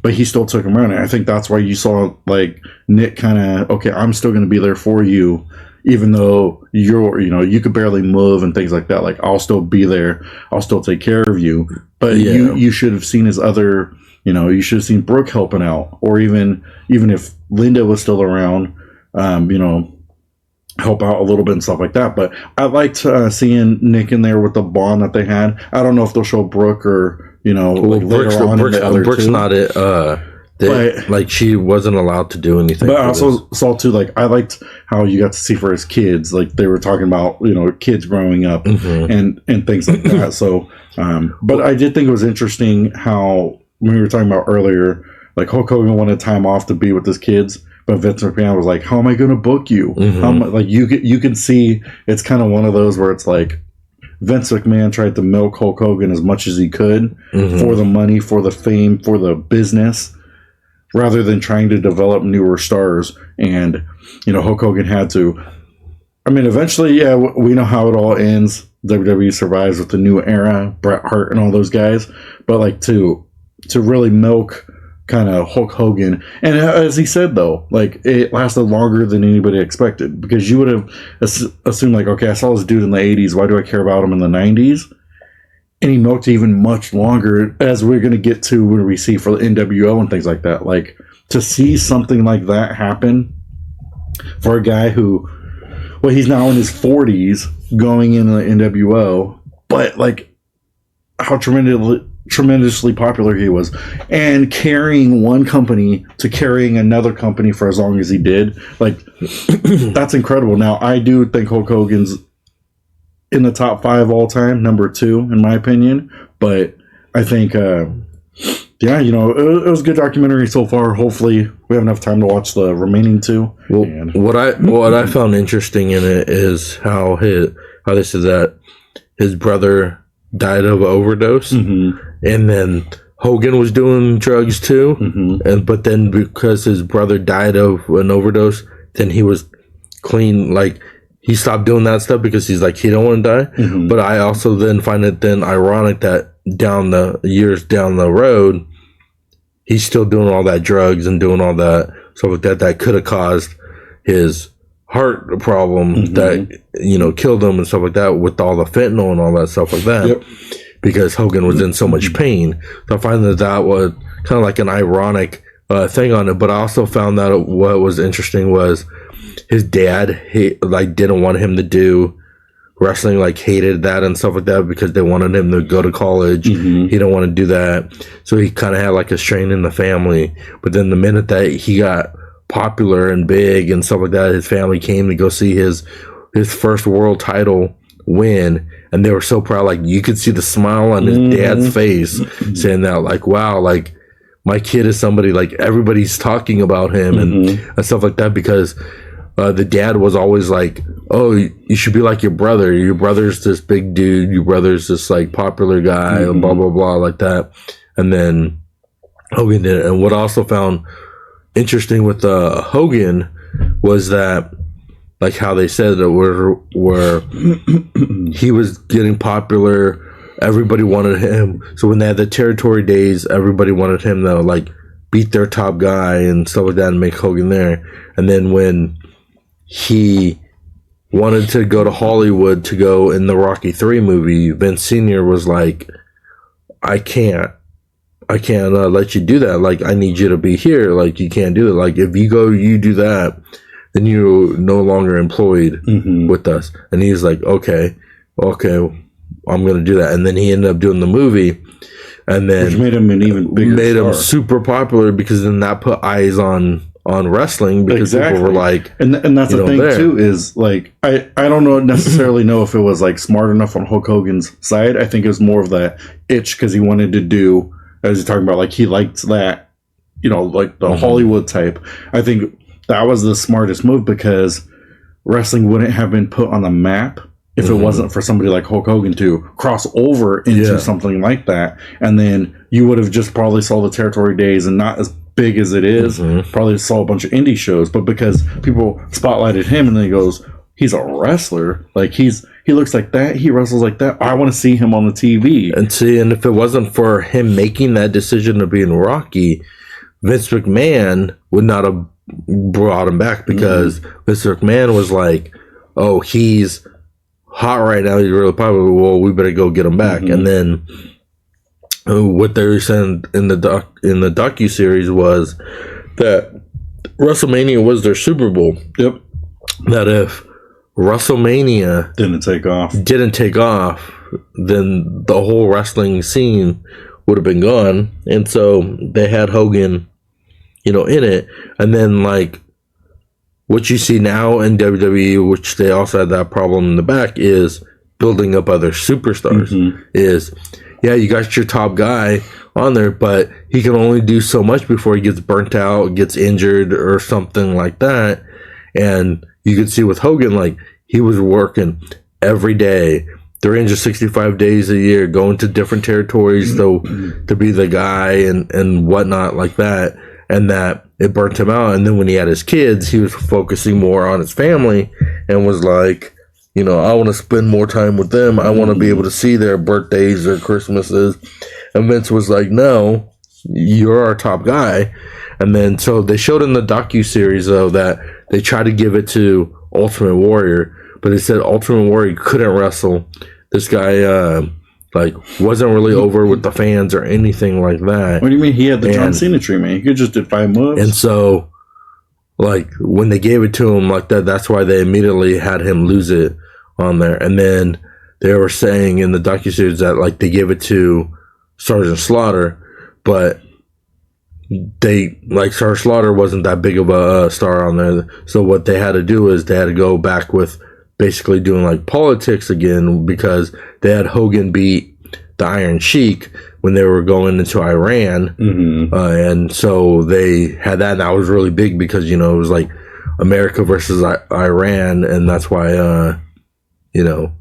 Speaker 2: But he still took him around. And I think that's why you saw like Nick kind of, okay, I'm still going to be there for you, even though you could barely move and things like that. Like I'll still be there. I'll still take care of you. But you should have seen his other. You should have seen Brooke helping out, or even if Linda was still around. Help out a little bit and stuff like that. But I liked seeing Nick in there with the bond that they had. I don't know if they'll show Brooke or like later on in the other
Speaker 1: Brooke's
Speaker 2: two.
Speaker 1: not it. Like she wasn't allowed to do anything.
Speaker 2: But I also saw too, like I liked how you got to see for his kids. Like they were talking about kids growing up and things like that. So, but I did think it was interesting how when we were talking about earlier, like Hulk Hogan wanted time off to be with his kids. But Vince McMahon was like, "How am I going to book you?" Like you can see, it's kind of one of those where it's like Vince McMahon tried to milk Hulk Hogan as much as he could for the money, for the fame, for the business, rather than trying to develop newer stars. And Hulk Hogan had to. I mean, eventually, yeah, we know how it all ends. WWE survives with the new era, Bret Hart and all those guys. But like to really milk. Kind of Hulk Hogan, and as he said though, like it lasted longer than anybody expected, because you would have assumed like, okay, I saw this dude in the 80s, why do I care about him in the 90s? And he milked even much longer, as we're going to get to when we see for the NWO and things like that. Like to see something like that happen for a guy who, well, he's now in his 40s going into the NWO, but like how tremendously popular he was, and carrying one company to carrying another company for as long as he did, like that's incredible. Now I do think Hulk Hogan's in the top 5 all time, number 2 in my opinion, but I think it was a good documentary so far. Hopefully we have enough time to watch the remaining 2.
Speaker 1: Well, what I found interesting in it is how they said that his brother died of overdose, and then Hogan was doing drugs too, but then because his brother died of an overdose, then he was clean. Like he stopped doing that stuff because he's like, he don't want to die. But I also then find it then ironic that years down the road, he's still doing all that drugs and doing all that stuff like that could have caused his heart problem that, you know, killed him and stuff like that with all the fentanyl and all that stuff like that because Hogan was in so much pain. So I find that was kind of like an ironic thing on it. But I also found that what was interesting was his dad didn't want him to do wrestling, like hated that and stuff like that because they wanted him to go to college. He didn't want to do that. So he kind of had like a strain in the family. But then the minute that he got popular and big and stuff like that, his family came to go see his first world title win, and they were so proud. Like you could see the smile on his dad's face saying that, like, wow, like my kid is somebody, like everybody's talking about him and stuff like that, because the dad was always like, oh, you should be like your brother's this big dude, your brother's this like popular guy, and blah blah blah, like that. And then Hogan did it. And what I also found interesting with Hogan was that, like how they said that where he was getting popular, everybody wanted him. So when they had the territory days, everybody wanted him to like beat their top guy and stuff like that and make Hogan there. And then when he wanted to go to Hollywood to go in the Rocky 3 movie, Vince Sr. was like, I can't let you do that. Like, I need you to be here. Like, you can't do it. Like, if you go, you do that, then you're no longer employed with us. And he's like, okay, I'm going to do that. And then he ended up doing the movie. And then
Speaker 2: which made him an even bigger star.
Speaker 1: Him super popular, because then that put eyes on wrestling, because people were like,
Speaker 2: and that's the thing too, is like, I don't necessarily know if it was like smart enough on Hulk Hogan's side. I think it was more of that itch, because he wanted to do, as you're talking about, like he liked that, you know, like the Hollywood type. I think that was the smartest move, because wrestling wouldn't have been put on the map if it wasn't for somebody like Hulk Hogan to cross over into something like that. And then you would have just probably saw the territory days, and not as big as it is, probably saw a bunch of indie shows. But because people spotlighted him, and then he goes, he's a wrestler, like he looks like that, he wrestles like that, I want to see him on the TV.
Speaker 1: And if it wasn't for him making that decision of being Rocky, Vince McMahon would not have brought him back, because Vince McMahon was like, oh, he's hot right now, he's really popular, well, we better go get him back. And then what they were saying in the docuseries was that WrestleMania was their Super Bowl. That if WrestleMania
Speaker 2: didn't take off, then the whole wrestling scene
Speaker 1: would have been gone. And so they had Hogan, you know, in it. And then like what you see now in WWE, which they also had that problem in the back, is building up other superstars. Is, yeah, you got your top guy on there, but he can only do so much before he gets burnt out, gets injured, or something like that. And you could see with Hogan, like, he was working every day, 365 days a year, going to different territories to be the guy and whatnot like that. And that it burnt him out. And then when he had his kids, he was focusing more on his family and was like, you know, I want to spend more time with them. I want to be able to see their birthdays, their Christmases. And Vince was like, no, you're our top guy. And then so they showed in the docuseries, though, that they tried to give it to Ultimate Warrior, but they said Ultimate Warrior couldn't wrestle. This guy, like, wasn't really over with the fans or anything like that.
Speaker 2: What do you mean? He had the John Cena treatment. He could just did 5 moves.
Speaker 1: And so, like, when they gave it to him like that, that's why they immediately had him lose it on there. And then they were saying in the docuseries that, like, they gave it to Sergeant Slaughter, but Sergeant Slaughter wasn't that big of a star on there. So what they had to do is they had to go back with basically doing like politics again, because they had Hogan beat the Iron Sheik when they were going into Iran. And so they had that, and that was really big because, you know, it was like America versus Iran, and that's why, you know,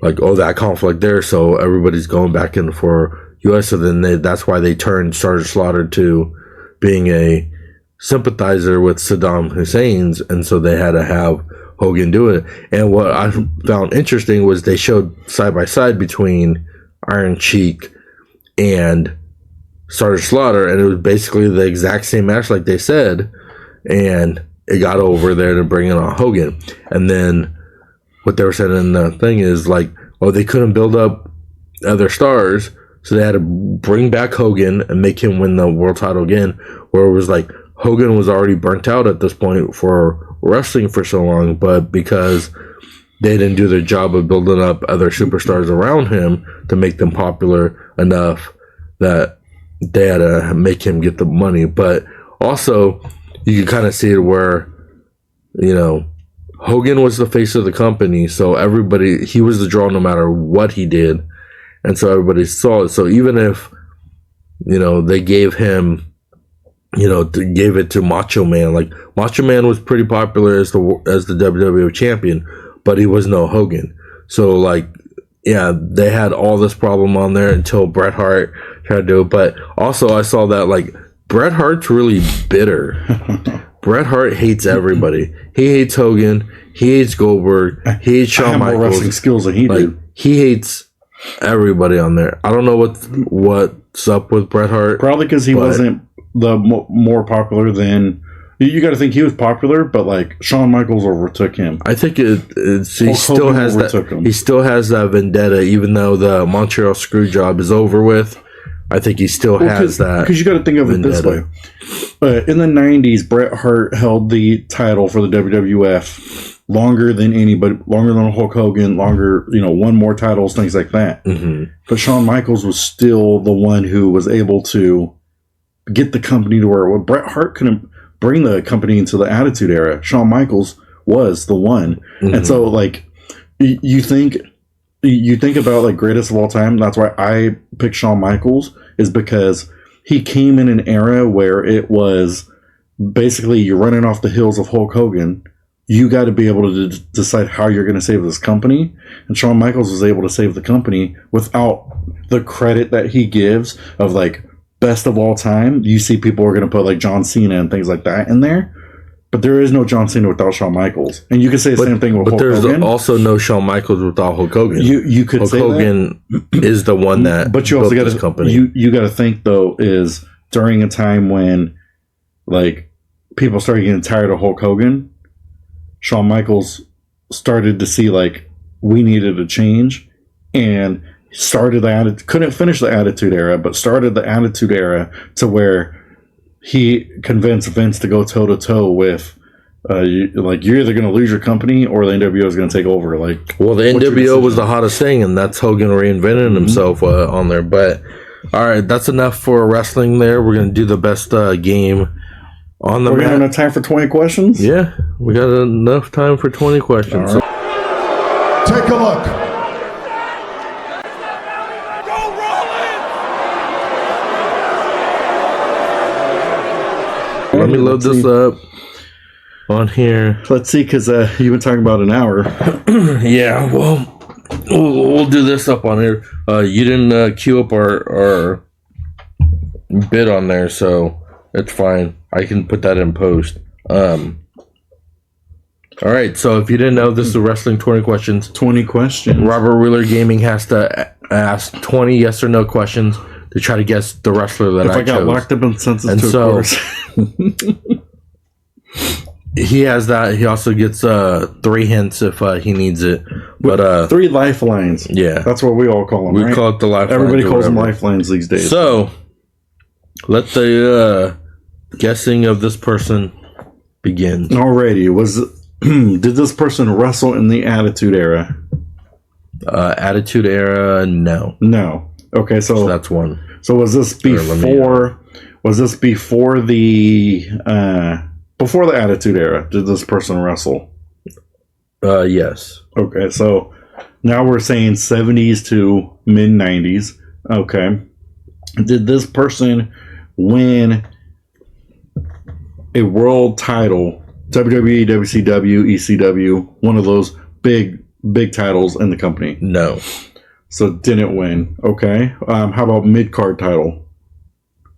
Speaker 1: like, oh, that conflict there, so everybody's going back in for U.S. So then that's why they turned Sergeant Slaughter to being a sympathizer with Saddam Hussein's, and so they had to have Hogan do it. And what I found interesting was they showed side by side between Iron Sheik and Sergeant Slaughter, and it was basically the exact same match, like they said. And it got over there to bring in on Hogan. And then what they were saying in the thing is like, oh, they couldn't build up other stars, so they had to bring back Hogan and make him win the world title again, where it was like Hogan was already burnt out at this point for wrestling for so long, but because they didn't do their job of building up other superstars around him to make them popular enough that they had to make him get the money. But also, you can kind of see it where, you know, Hogan was the face of the company, so he was the draw no matter what he did. And so everybody saw it. So even if, you know, they gave him, you know, gave it to Macho Man. Like, Macho Man was pretty popular as the WWE champion, but he was no Hogan. So, like, yeah, they had all this problem on there until Bret Hart tried to do it. But also I saw that, like, Bret Hart's really bitter. Bret Hart hates everybody. He hates Hogan. He hates Goldberg. He hates Shawn Michaels.
Speaker 2: More wrestling skills than he did.
Speaker 1: He hates everybody on there. I don't know what's up with Bret Hart.
Speaker 2: Probably because he wasn't the more popular than. You got to think he was popular, but like Shawn Michaels overtook him.
Speaker 1: I think he still has that. He still has that vendetta, even though the Montreal Screwjob is over with. I think he still has that. Because
Speaker 2: you got to think of vendetta. It this way: in the '90s, Bret Hart held the title for the WWF longer than anybody, longer than Hulk Hogan, longer, you know, won more titles, things like that.
Speaker 1: Mm-hmm.
Speaker 2: But Shawn Michaels was still the one who was able to get the company to where Bret Hart couldn't bring the company into the Attitude Era. Shawn Michaels was the one. Mm-hmm. And so, like, you think about, like, greatest of all time. That's why I pick Shawn Michaels, is because he came in an era where it was basically you're running off the heels of Hulk Hogan. You got to be able to decide how you're going to save this company. And Shawn Michaels was able to save the company without the credit that he gives of, like, best of all time. You see people are going to put, like, John Cena and things like that in there. But there is no John Cena without Shawn Michaels. And you could say the same thing with Hulk Hogan. But there's
Speaker 1: also no Shawn Michaels without Hulk Hogan.
Speaker 2: You could
Speaker 1: Hulk
Speaker 2: say
Speaker 1: Hogan is the one that
Speaker 2: but you also
Speaker 1: built this company.
Speaker 2: You got to think, though, is during a time when, like, people started getting tired of Hulk Hogan, Shawn Michaels started to see, like, we needed a change, and started couldn't finish the Attitude Era, but started the Attitude Era to where he convinced Vince to go toe to toe with, you're either going to lose your company or the NWO is going to take over. Like,
Speaker 1: well, the NWO was the hottest thing, and that's Hogan reinventing himself on there. But all right, that's enough for wrestling. There, we're going to do the best game. We're going to
Speaker 2: have enough time for 20 questions?
Speaker 1: Yeah, we got enough time for 20 questions.
Speaker 3: Right. So. Take a look.
Speaker 4: Go Rollins!
Speaker 1: Let me load this up on here.
Speaker 2: Let's see, because you've been talking about an hour.
Speaker 1: Yeah, well, we'll do this up on here. You didn't queue up our bid on there, so it's fine. I can put that in post. All right, so if you didn't know, this is Wrestling 20 Questions.
Speaker 2: 20 questions.
Speaker 1: Robert Wheeler Gaming has to ask 20 yes or no questions to try to guess the wrestler that I chose.
Speaker 2: If I got locked up in census,
Speaker 1: he has that. He also gets 3 hints if he needs it. But
Speaker 2: 3 lifelines.
Speaker 1: Yeah.
Speaker 2: That's what we all call them,
Speaker 1: We call it the lifelines.
Speaker 2: Everybody calls them lifelines these days.
Speaker 1: So, let the guessing of this person begin.
Speaker 2: Alrighty. Did this person wrestle in the Attitude Era?
Speaker 1: Attitude Era, no.
Speaker 2: No. Okay, so
Speaker 1: that's one.
Speaker 2: So was this before? Was this before the Attitude Era? Did this person wrestle?
Speaker 1: Yes.
Speaker 2: Okay, so now we're saying 70s to mid 90s. Okay. Did this person win a world title? WWE, WCW, ECW, one of those big titles in the company?
Speaker 1: No.
Speaker 2: So didn't win. Okay. How about mid-card title?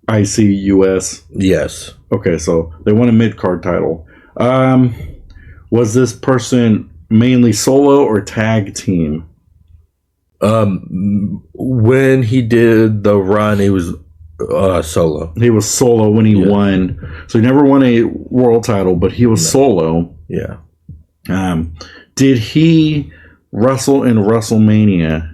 Speaker 2: IC, US?
Speaker 1: Yes.
Speaker 2: Okay, so they won a mid-card title. Was this person mainly solo or tag team?
Speaker 1: When he did the run, he was Solo.
Speaker 2: He was solo when he won. So he never won a world title, but he was solo.
Speaker 1: Yeah.
Speaker 2: Did he wrestle in WrestleMania?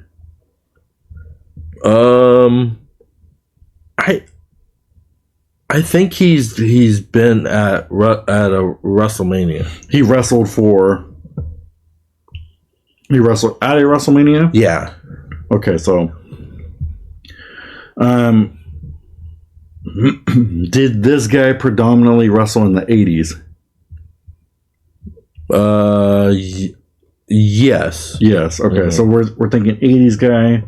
Speaker 1: I think he's been at a WrestleMania.
Speaker 2: He wrestled at a WrestleMania?
Speaker 1: Yeah.
Speaker 2: Okay, so did this guy predominantly wrestle in the 80s?
Speaker 1: Yes.
Speaker 2: Yes. Okay, so we're thinking 80s guy,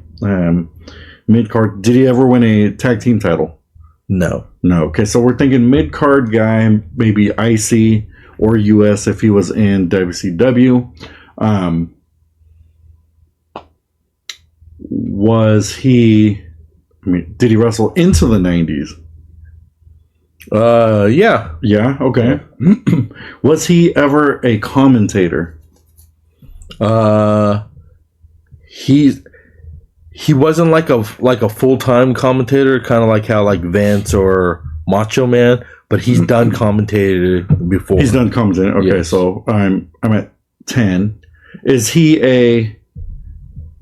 Speaker 2: mid-card. Did he ever win a tag team title?
Speaker 1: No.
Speaker 2: No. Okay, so we're thinking mid-card guy, maybe IC or US if he was in WCW. Did he wrestle into the 90s?
Speaker 1: Yeah.
Speaker 2: Yeah, okay. Was he ever a commentator?
Speaker 1: He wasn't like a full-time commentator, kind of like how like Vance or Macho Man, but he's done commentated before.
Speaker 2: He's done commentating. Okay,
Speaker 1: Yes.
Speaker 2: so I'm at 10. Is he a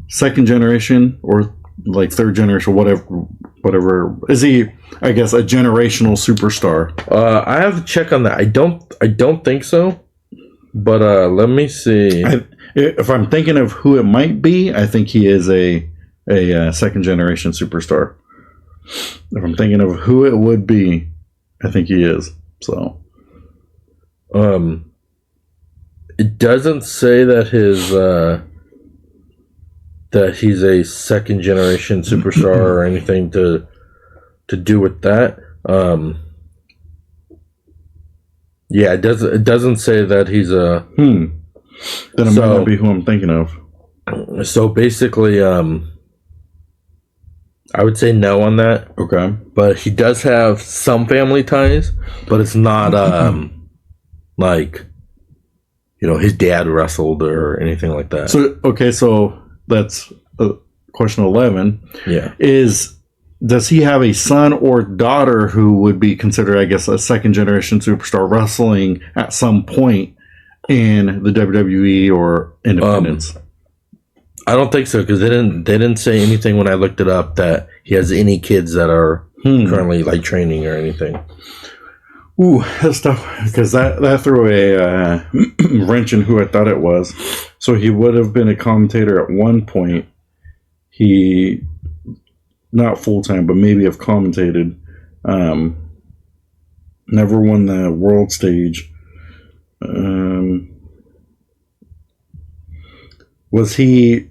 Speaker 2: second generation or like third generation, whatever? Is he, I guess, a generational superstar?
Speaker 1: I have to check on that. I don't think so. But let me see.
Speaker 2: If I'm thinking of who it might be, I think he is a second generation superstar. If I'm thinking of who it would be, I think he is. So,
Speaker 1: it doesn't say that that he's a second generation superstar or anything to do with that. Yeah, it doesn't say that he's a.
Speaker 2: Then it might not be who I'm thinking of.
Speaker 1: So basically, I would say no on that.
Speaker 2: Okay.
Speaker 1: But he does have some family ties, but it's not like, his dad wrestled or anything like that.
Speaker 2: So that's question 11.
Speaker 1: Yeah.
Speaker 2: Does he have a son or daughter who would be considered, I guess, a second generation superstar wrestling at some point in the WWE or independence?
Speaker 1: I don't think so, because they didn't say anything when I looked it up that he has any kids that are currently like training or anything.
Speaker 2: Ooh, that's tough, because that threw a wrench in who I thought it was. So he would have been a commentator at one point. He, not full-time, but maybe have commentated. Never won the world stage. Was he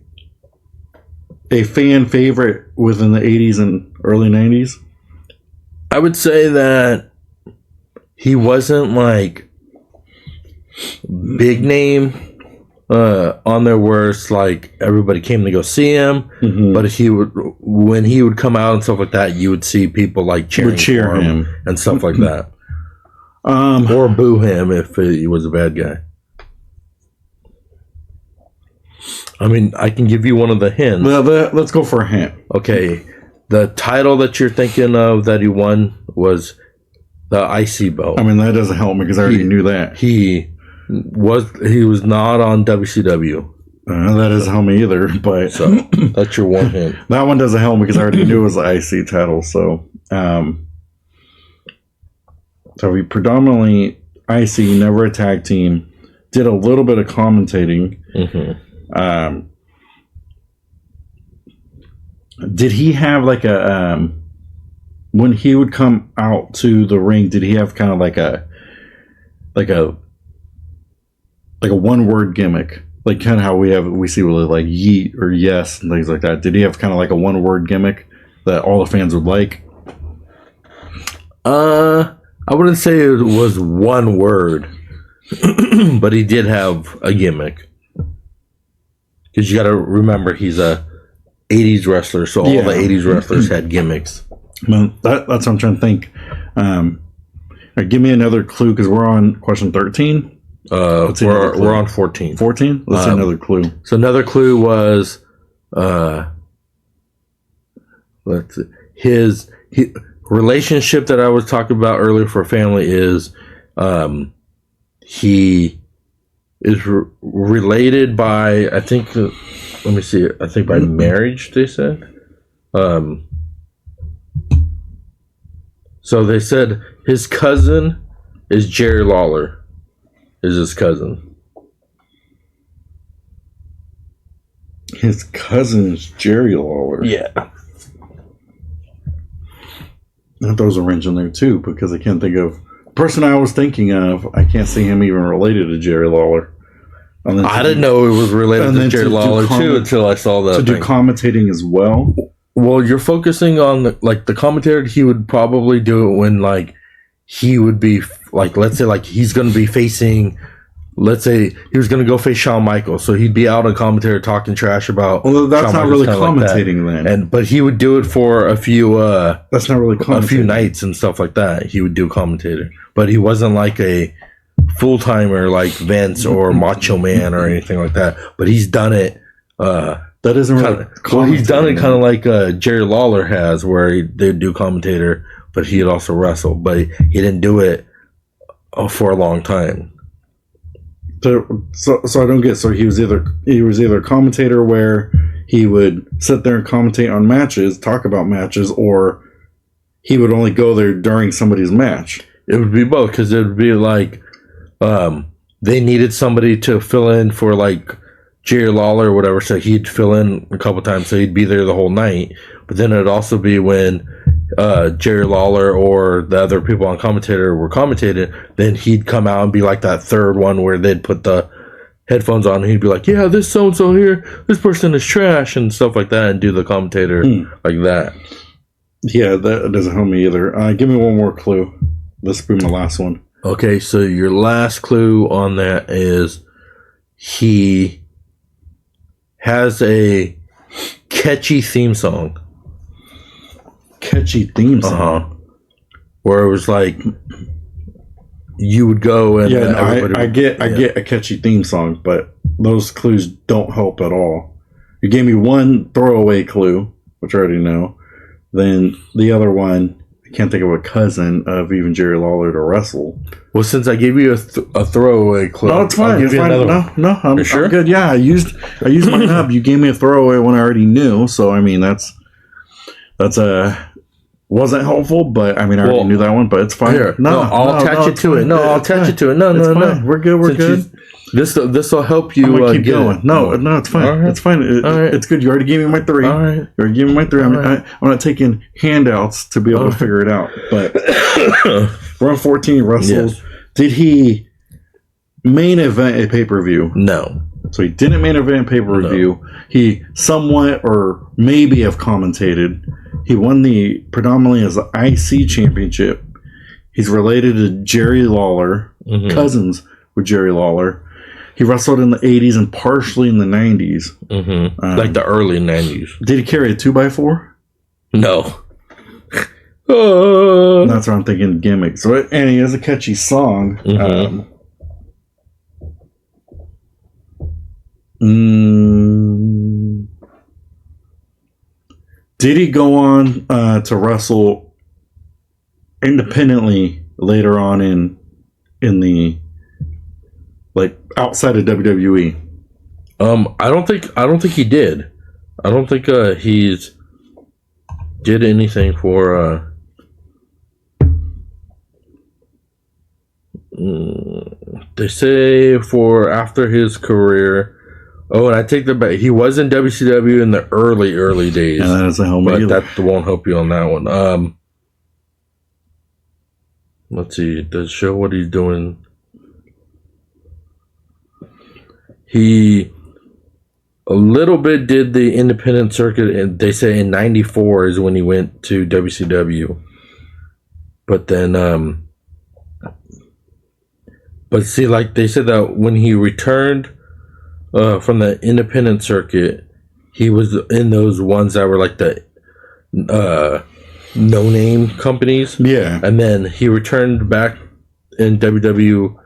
Speaker 2: a fan favorite within the 80s and early 90s?
Speaker 1: I would say that he wasn't like big name on there where it's like everybody came to go see him, but when he would come out and stuff like that, you would see people like cheer for him and stuff like that, or boo him if he was a bad guy. I mean, I can give you one of the hints.
Speaker 2: Well, let's go for a hint.
Speaker 1: Okay, the title that you're thinking of that he won was the IC belt.
Speaker 2: I mean, that doesn't help me because I already knew that.
Speaker 1: He was not on WCW.
Speaker 2: That doesn't help me either, but
Speaker 1: So that's your one hint.
Speaker 2: that one doesn't help me because I already knew it was the IC title. So, so he predominantly IC, never a tag team, did a little bit of commentating. Did he have like a when he would come out to the ring? Did he have kind of like a one word gimmick, like kind of how we see with like yeet or yes and things like that? Did he have kind of like a one word gimmick that all the fans would like?
Speaker 1: I wouldn't say it was one word, but he did have a gimmick. Because you got to remember, he's a 80s wrestler, so all the 80s wrestlers had gimmicks.
Speaker 2: Well, that's what I'm trying to think. Give me another clue, because we're on question 13.
Speaker 1: We're on 14.
Speaker 2: 14? Let's see another clue.
Speaker 1: So another clue was, let's see, relationship that I was talking about earlier for family is he is related by, I think, let me see, I think by marriage, they said. So they said his cousin is Jerry Lawler, is his cousin.
Speaker 2: His cousin is Jerry Lawler.
Speaker 1: Yeah.
Speaker 2: I throws a wrench in there too, because I can't think of the person I was thinking of. I can't see him even related to Jerry Lawler.
Speaker 1: I didn't know it was related to Jerry Lawler too until I saw that.
Speaker 2: To do commentating as well.
Speaker 1: Well, you're focusing on the commentator. He would probably do it when he would be let's say he's going to be facing. Let's say he was going to go face Shawn Michaels, so he'd be out on commentary talking trash about.
Speaker 2: Well, that's
Speaker 1: Shawn
Speaker 2: not
Speaker 1: Michaels,
Speaker 2: really commentating then.
Speaker 1: But he would do it for a few.
Speaker 2: That's not really commentating.
Speaker 1: A few nights and stuff like that. He would do commentator, but he wasn't like a full timer like Vince or Macho Man or anything like that. But he's done it.
Speaker 2: That isn't really.
Speaker 1: Well, he's done it kind of like Jerry Lawler has, where they'd do commentator, but he'd also wrestle. But he didn't do it for a long time.
Speaker 2: So I don't get. So he was either a commentator where he would sit there and commentate on matches, talk about matches, or he would only go there during somebody's match.
Speaker 1: It would be both, because it would be they needed somebody to fill in for Jerry Lawler or whatever, so he'd fill in a couple times, so he'd be there the whole night. But then it'd also be when Jerry Lawler or the other people on commentator were commentating, then he'd come out and be like that third one where they'd put the headphones on and he'd be like, yeah, this so-and-so here, this person is trash and stuff like that, and do the commentator like that.
Speaker 2: Yeah, that doesn't help me either. Give me one more clue. This will be my last one.
Speaker 1: Okay, so your last clue on that is he has a catchy theme song.
Speaker 2: Catchy theme song?
Speaker 1: Where it was you would go and
Speaker 2: I get a catchy theme song, but those clues don't help at all. You gave me one throwaway clue, which I already know. Then the other one, I can't think of a cousin of even Jerry Lawler to wrestle.
Speaker 1: Well, since I gave you a throwaway clue,
Speaker 2: no, it's fine.
Speaker 1: I'll give you another one.
Speaker 2: No, I'm
Speaker 1: sure?
Speaker 2: I'm good. Yeah, I used my hub. You gave me a throwaway one I already knew, so I mean that's wasn't helpful, but I mean I already knew that one, but it's fine.
Speaker 1: Here, I'll attach it to it. No, I'll attach it to it. No.
Speaker 2: We're good. We're good.
Speaker 1: This will help you.
Speaker 2: Keep going. It. No, it's fine. Right. It's fine. It's good. You already gave me my 3.
Speaker 1: All right.
Speaker 2: You already gave me my 3. I'm not taking handouts to be able to figure it out. But we're on 14. Wrestled. Yes. Did he main event a pay-per-view?
Speaker 1: No.
Speaker 2: So he didn't main event pay-per-view. No. He somewhat or maybe have commentated. He won predominantly as the IC championship. He's related to Jerry Lawler, cousins with Jerry Lawler. He wrestled in the 80s and partially in the 90s.
Speaker 1: Like the early 90s.
Speaker 2: Did he carry a 2x4?
Speaker 1: No.
Speaker 2: That's what I'm thinking, gimmick. So, and he has a catchy song. Did he go on to wrestle independently later on in the outside of WWE?
Speaker 1: I don't think he did. I don't think he's did anything for they say for after his career. Oh, and I take that back. He was in WCW in the early days.
Speaker 2: Yeah, that doesn't help me either.
Speaker 1: That won't help you on that one. Let's see. Does it show what he's doing? He a little bit did the independent circuit, and they say in '94 is when he went to WCW. But then, but see, they said that when he returned from the independent circuit, he was in those ones that were like the no-name companies.
Speaker 2: Yeah.
Speaker 1: And then he returned back in WWE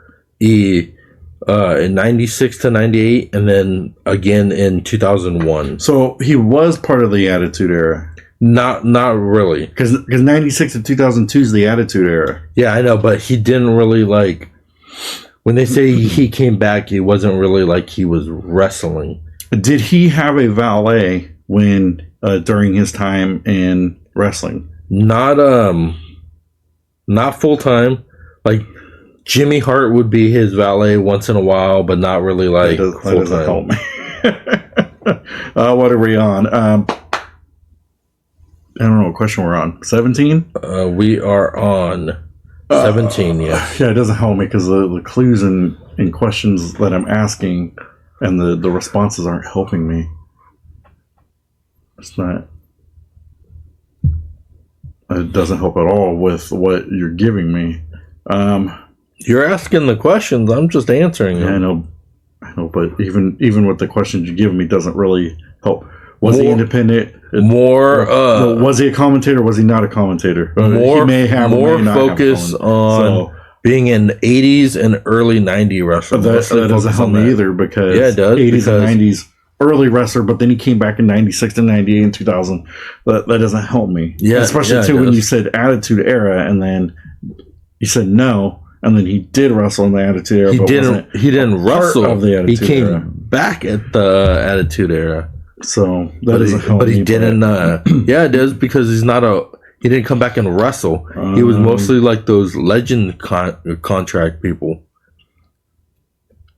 Speaker 1: in 96 to 98, and then again in 2001.
Speaker 2: So he was part of the Attitude Era.
Speaker 1: Not really.
Speaker 2: Because 96 to 2002 is the Attitude Era.
Speaker 1: Yeah, I know, but he didn't really like. When they say he came back, he wasn't really like he was wrestling.
Speaker 2: Did he have a valet when during his time in wrestling?
Speaker 1: Not full time. Like Jimmy Hart would be his valet once in a while, but not really like full time.
Speaker 2: What are we on? I don't know what question we're on. 17?
Speaker 1: We are on 17, yeah.
Speaker 2: Yeah, it doesn't help me because the clues and questions that I'm asking and the responses aren't helping me. It's not. It doesn't help at all with what you're giving me.
Speaker 1: You're asking the questions. I'm just answering them.
Speaker 2: Yeah, I know, but even with the questions you give me doesn't really help. Was he independent? Was he a commentator? Or was he not a commentator?
Speaker 1: More,
Speaker 2: he may have
Speaker 1: more focus on being in 80s and early 90s wrestling.
Speaker 2: That doesn't help me either because
Speaker 1: it does,
Speaker 2: 80s and 90s early wrestler, but then he came back in 96 to 98 and 2000. That doesn't help me.
Speaker 1: Yeah,
Speaker 2: especially too when you said Attitude Era and then you said no. And then he did wrestle in the Attitude Era.
Speaker 1: He didn't wrestle.
Speaker 2: Of the Attitude
Speaker 1: he came
Speaker 2: Era.
Speaker 1: back at the Attitude Era.
Speaker 2: So that doesn't help.
Speaker 1: But he didn't. Yeah, it does because he's not a. He didn't come back and wrestle. He was mostly like those legend contract people,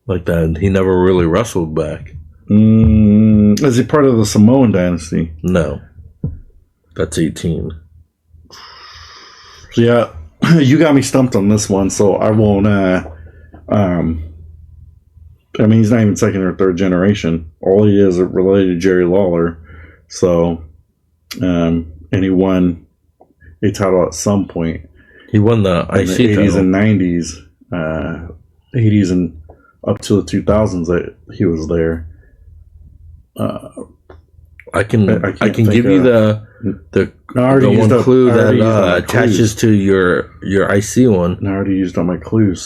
Speaker 1: like that. He never really wrestled back.
Speaker 2: Is he part of the Samoan dynasty?
Speaker 1: No, that's 18.
Speaker 2: So yeah, you got me stumped on this one. So I won't. I mean, he's not even second or third generation. All he is related to Jerry Lawler. So, and he won a title at some point.
Speaker 1: He won the IC
Speaker 2: in the 80s
Speaker 1: title.
Speaker 2: and 90s. 80s and up to the 2000s that he was there.
Speaker 1: I can give you the one clue that attaches to your IC one.
Speaker 2: I already used all my clues.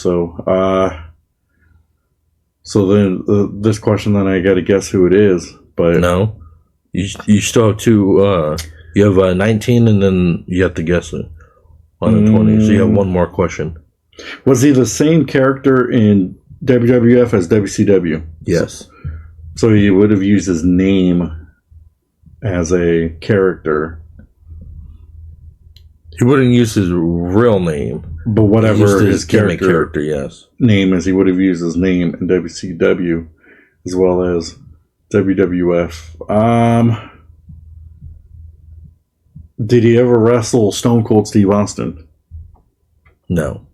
Speaker 2: So then this question, then I got to guess who it is. But
Speaker 1: no, you still have two. You have 19, and then you have to guess it on the 20. So you have one more question.
Speaker 2: Was he the same character in WWF as WCW?
Speaker 1: Yes.
Speaker 2: So he would have used his name as a character.
Speaker 1: He wouldn't use his real name.
Speaker 2: But whatever his
Speaker 1: character, yes.
Speaker 2: Name is, he would have used his name in WCW as well as WWF. Did he ever wrestle Stone Cold Steve Austin?
Speaker 1: No.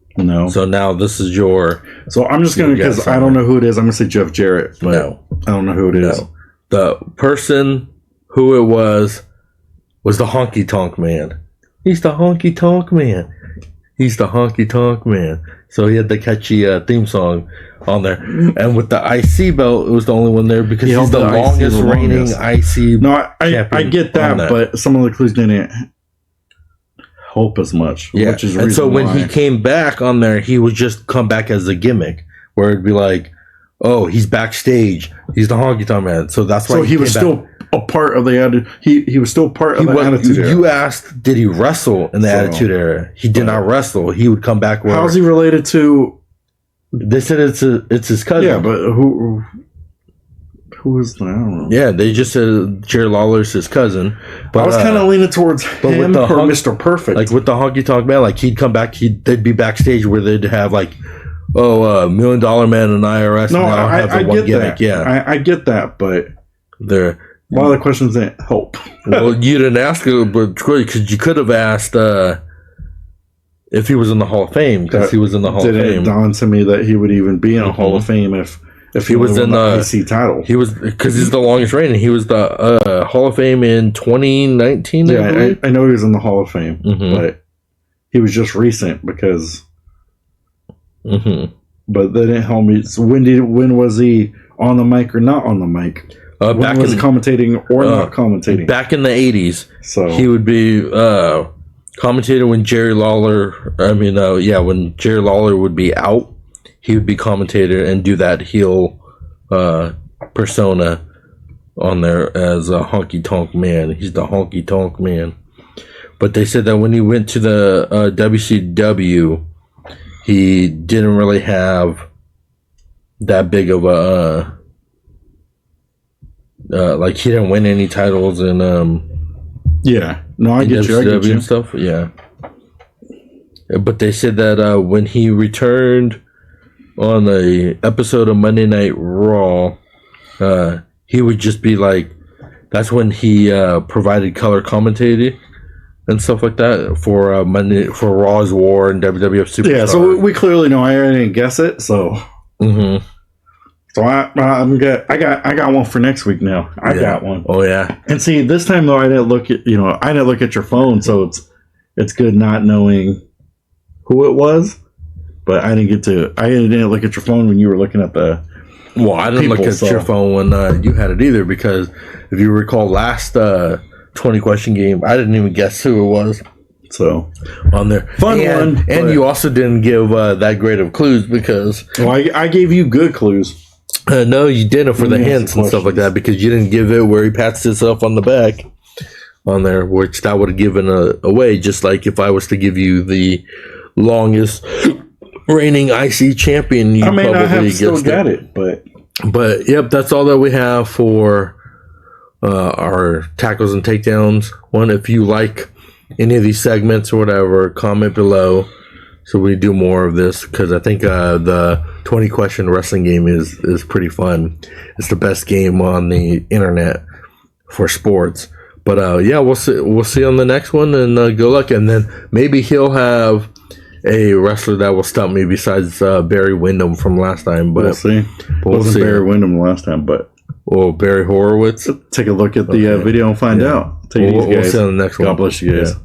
Speaker 2: So
Speaker 1: now this is your...
Speaker 2: So I'm just going to, because I don't know who it is, I'm going to say Jeff Jarrett. But
Speaker 1: no.
Speaker 2: I don't know who it is.
Speaker 1: The person who it was the Honky Tonk Man. He's the Honky Tonk Man. He's the Honky Tonk Man. So he had the catchy theme song on there. And with the IC belt, it was the only one there because he's the longest reigning IC.
Speaker 2: No, I get that, but some of the clues didn't help as much.
Speaker 1: Yeah.
Speaker 2: Which is the
Speaker 1: and so when
Speaker 2: why.
Speaker 1: he came back on there, he would just come back as a gimmick where it'd be like, oh, he's backstage. He's the Honky Tonk Man. So that's why
Speaker 2: he was still a part of the Attitude. He was still part of the Attitude Era.
Speaker 1: You asked, did he wrestle in the Attitude Era? He did not wrestle. He would come back.
Speaker 2: How's he related to?
Speaker 1: They said it's his cousin.
Speaker 2: Yeah, but who is that? I don't know.
Speaker 1: Yeah, they just said Jerry Lawler's his cousin. But
Speaker 2: I was kind of leaning towards him or Mr. Perfect.
Speaker 1: Like with the Honky Tonk Man, like he'd come back. They'd be backstage where they'd have like, $1 Million Man and IRS.
Speaker 2: No,
Speaker 1: and
Speaker 2: I get
Speaker 1: gimmick.
Speaker 2: that.
Speaker 1: Yeah,
Speaker 2: I get that, but
Speaker 1: they're.
Speaker 2: A lot of the questions didn't help.
Speaker 1: Well, you didn't ask it, but because you could have asked if he was in the Hall of Fame, because he was in the Hall of Fame.
Speaker 2: Didn't dawn to me that he would even be in a Hall of Fame if he was in the IC title.
Speaker 1: He was, because he's the longest reigning. He was the Hall of Fame in 2019.
Speaker 2: Yeah, I know he was in the Hall of Fame, but he was just recent because. But they didn't help me. So when was he on the mic or not on the mic? When was he commentating or not commentating?
Speaker 1: Back in the 80s.
Speaker 2: So
Speaker 1: he would be commentator when Jerry Lawler. When Jerry Lawler would be out, he would be commentator and do that heel persona on there as a honky tonk man. He's the honky tonk man. But they said that when he went to the WCW, he didn't really have that big of a like he didn't win any titles in
Speaker 2: yeah. No, I get you. I get you.
Speaker 1: and stuff. Yeah. But they said that when he returned on the episode of Monday Night Raw, he would just be like, that's when he provided color commentating and stuff like that for Raw's War and WWF Superstar.
Speaker 2: Yeah, so we clearly know. I didn't guess it, so.
Speaker 1: Mm-hmm.
Speaker 2: So I'm good. I got one for next week now. I got one.
Speaker 1: Oh yeah.
Speaker 2: And see, this time though, I didn't look at your phone, so it's good not knowing who it was. But I didn't look at your phone when you were looking at the.
Speaker 1: Well, I didn't look at your phone when you had it either, because if you recall last 20 question game, I didn't even guess who it was.
Speaker 2: So
Speaker 1: on there,
Speaker 2: fun one,
Speaker 1: and you also didn't give that great of clues because.
Speaker 2: Well, I gave you good clues.
Speaker 1: No, you didn't for the hints and stuff like that, because you didn't give it where he pats himself on the back on there, which that would have given away. Just like if I was to give you the longest reigning IC champion, you
Speaker 2: may
Speaker 1: probably
Speaker 2: not have still got it, but
Speaker 1: yep, that's all that we have for our tackles and takedowns one. If you like any of these segments or whatever, comment below so we do more of this, because I think the 20 question wrestling game is pretty fun. It's the best game on the internet for sports. But yeah, we'll see on the next one, and good luck. And then maybe he'll have a wrestler that will stump me besides Barry Windham from last time. But
Speaker 2: we'll see.
Speaker 1: We'll see.
Speaker 2: Barry Windham last time, but
Speaker 1: Barry Horowitz.
Speaker 2: Take a look at the video and find out.
Speaker 1: We'll see on the next one.
Speaker 2: God bless you guys.
Speaker 1: Yeah.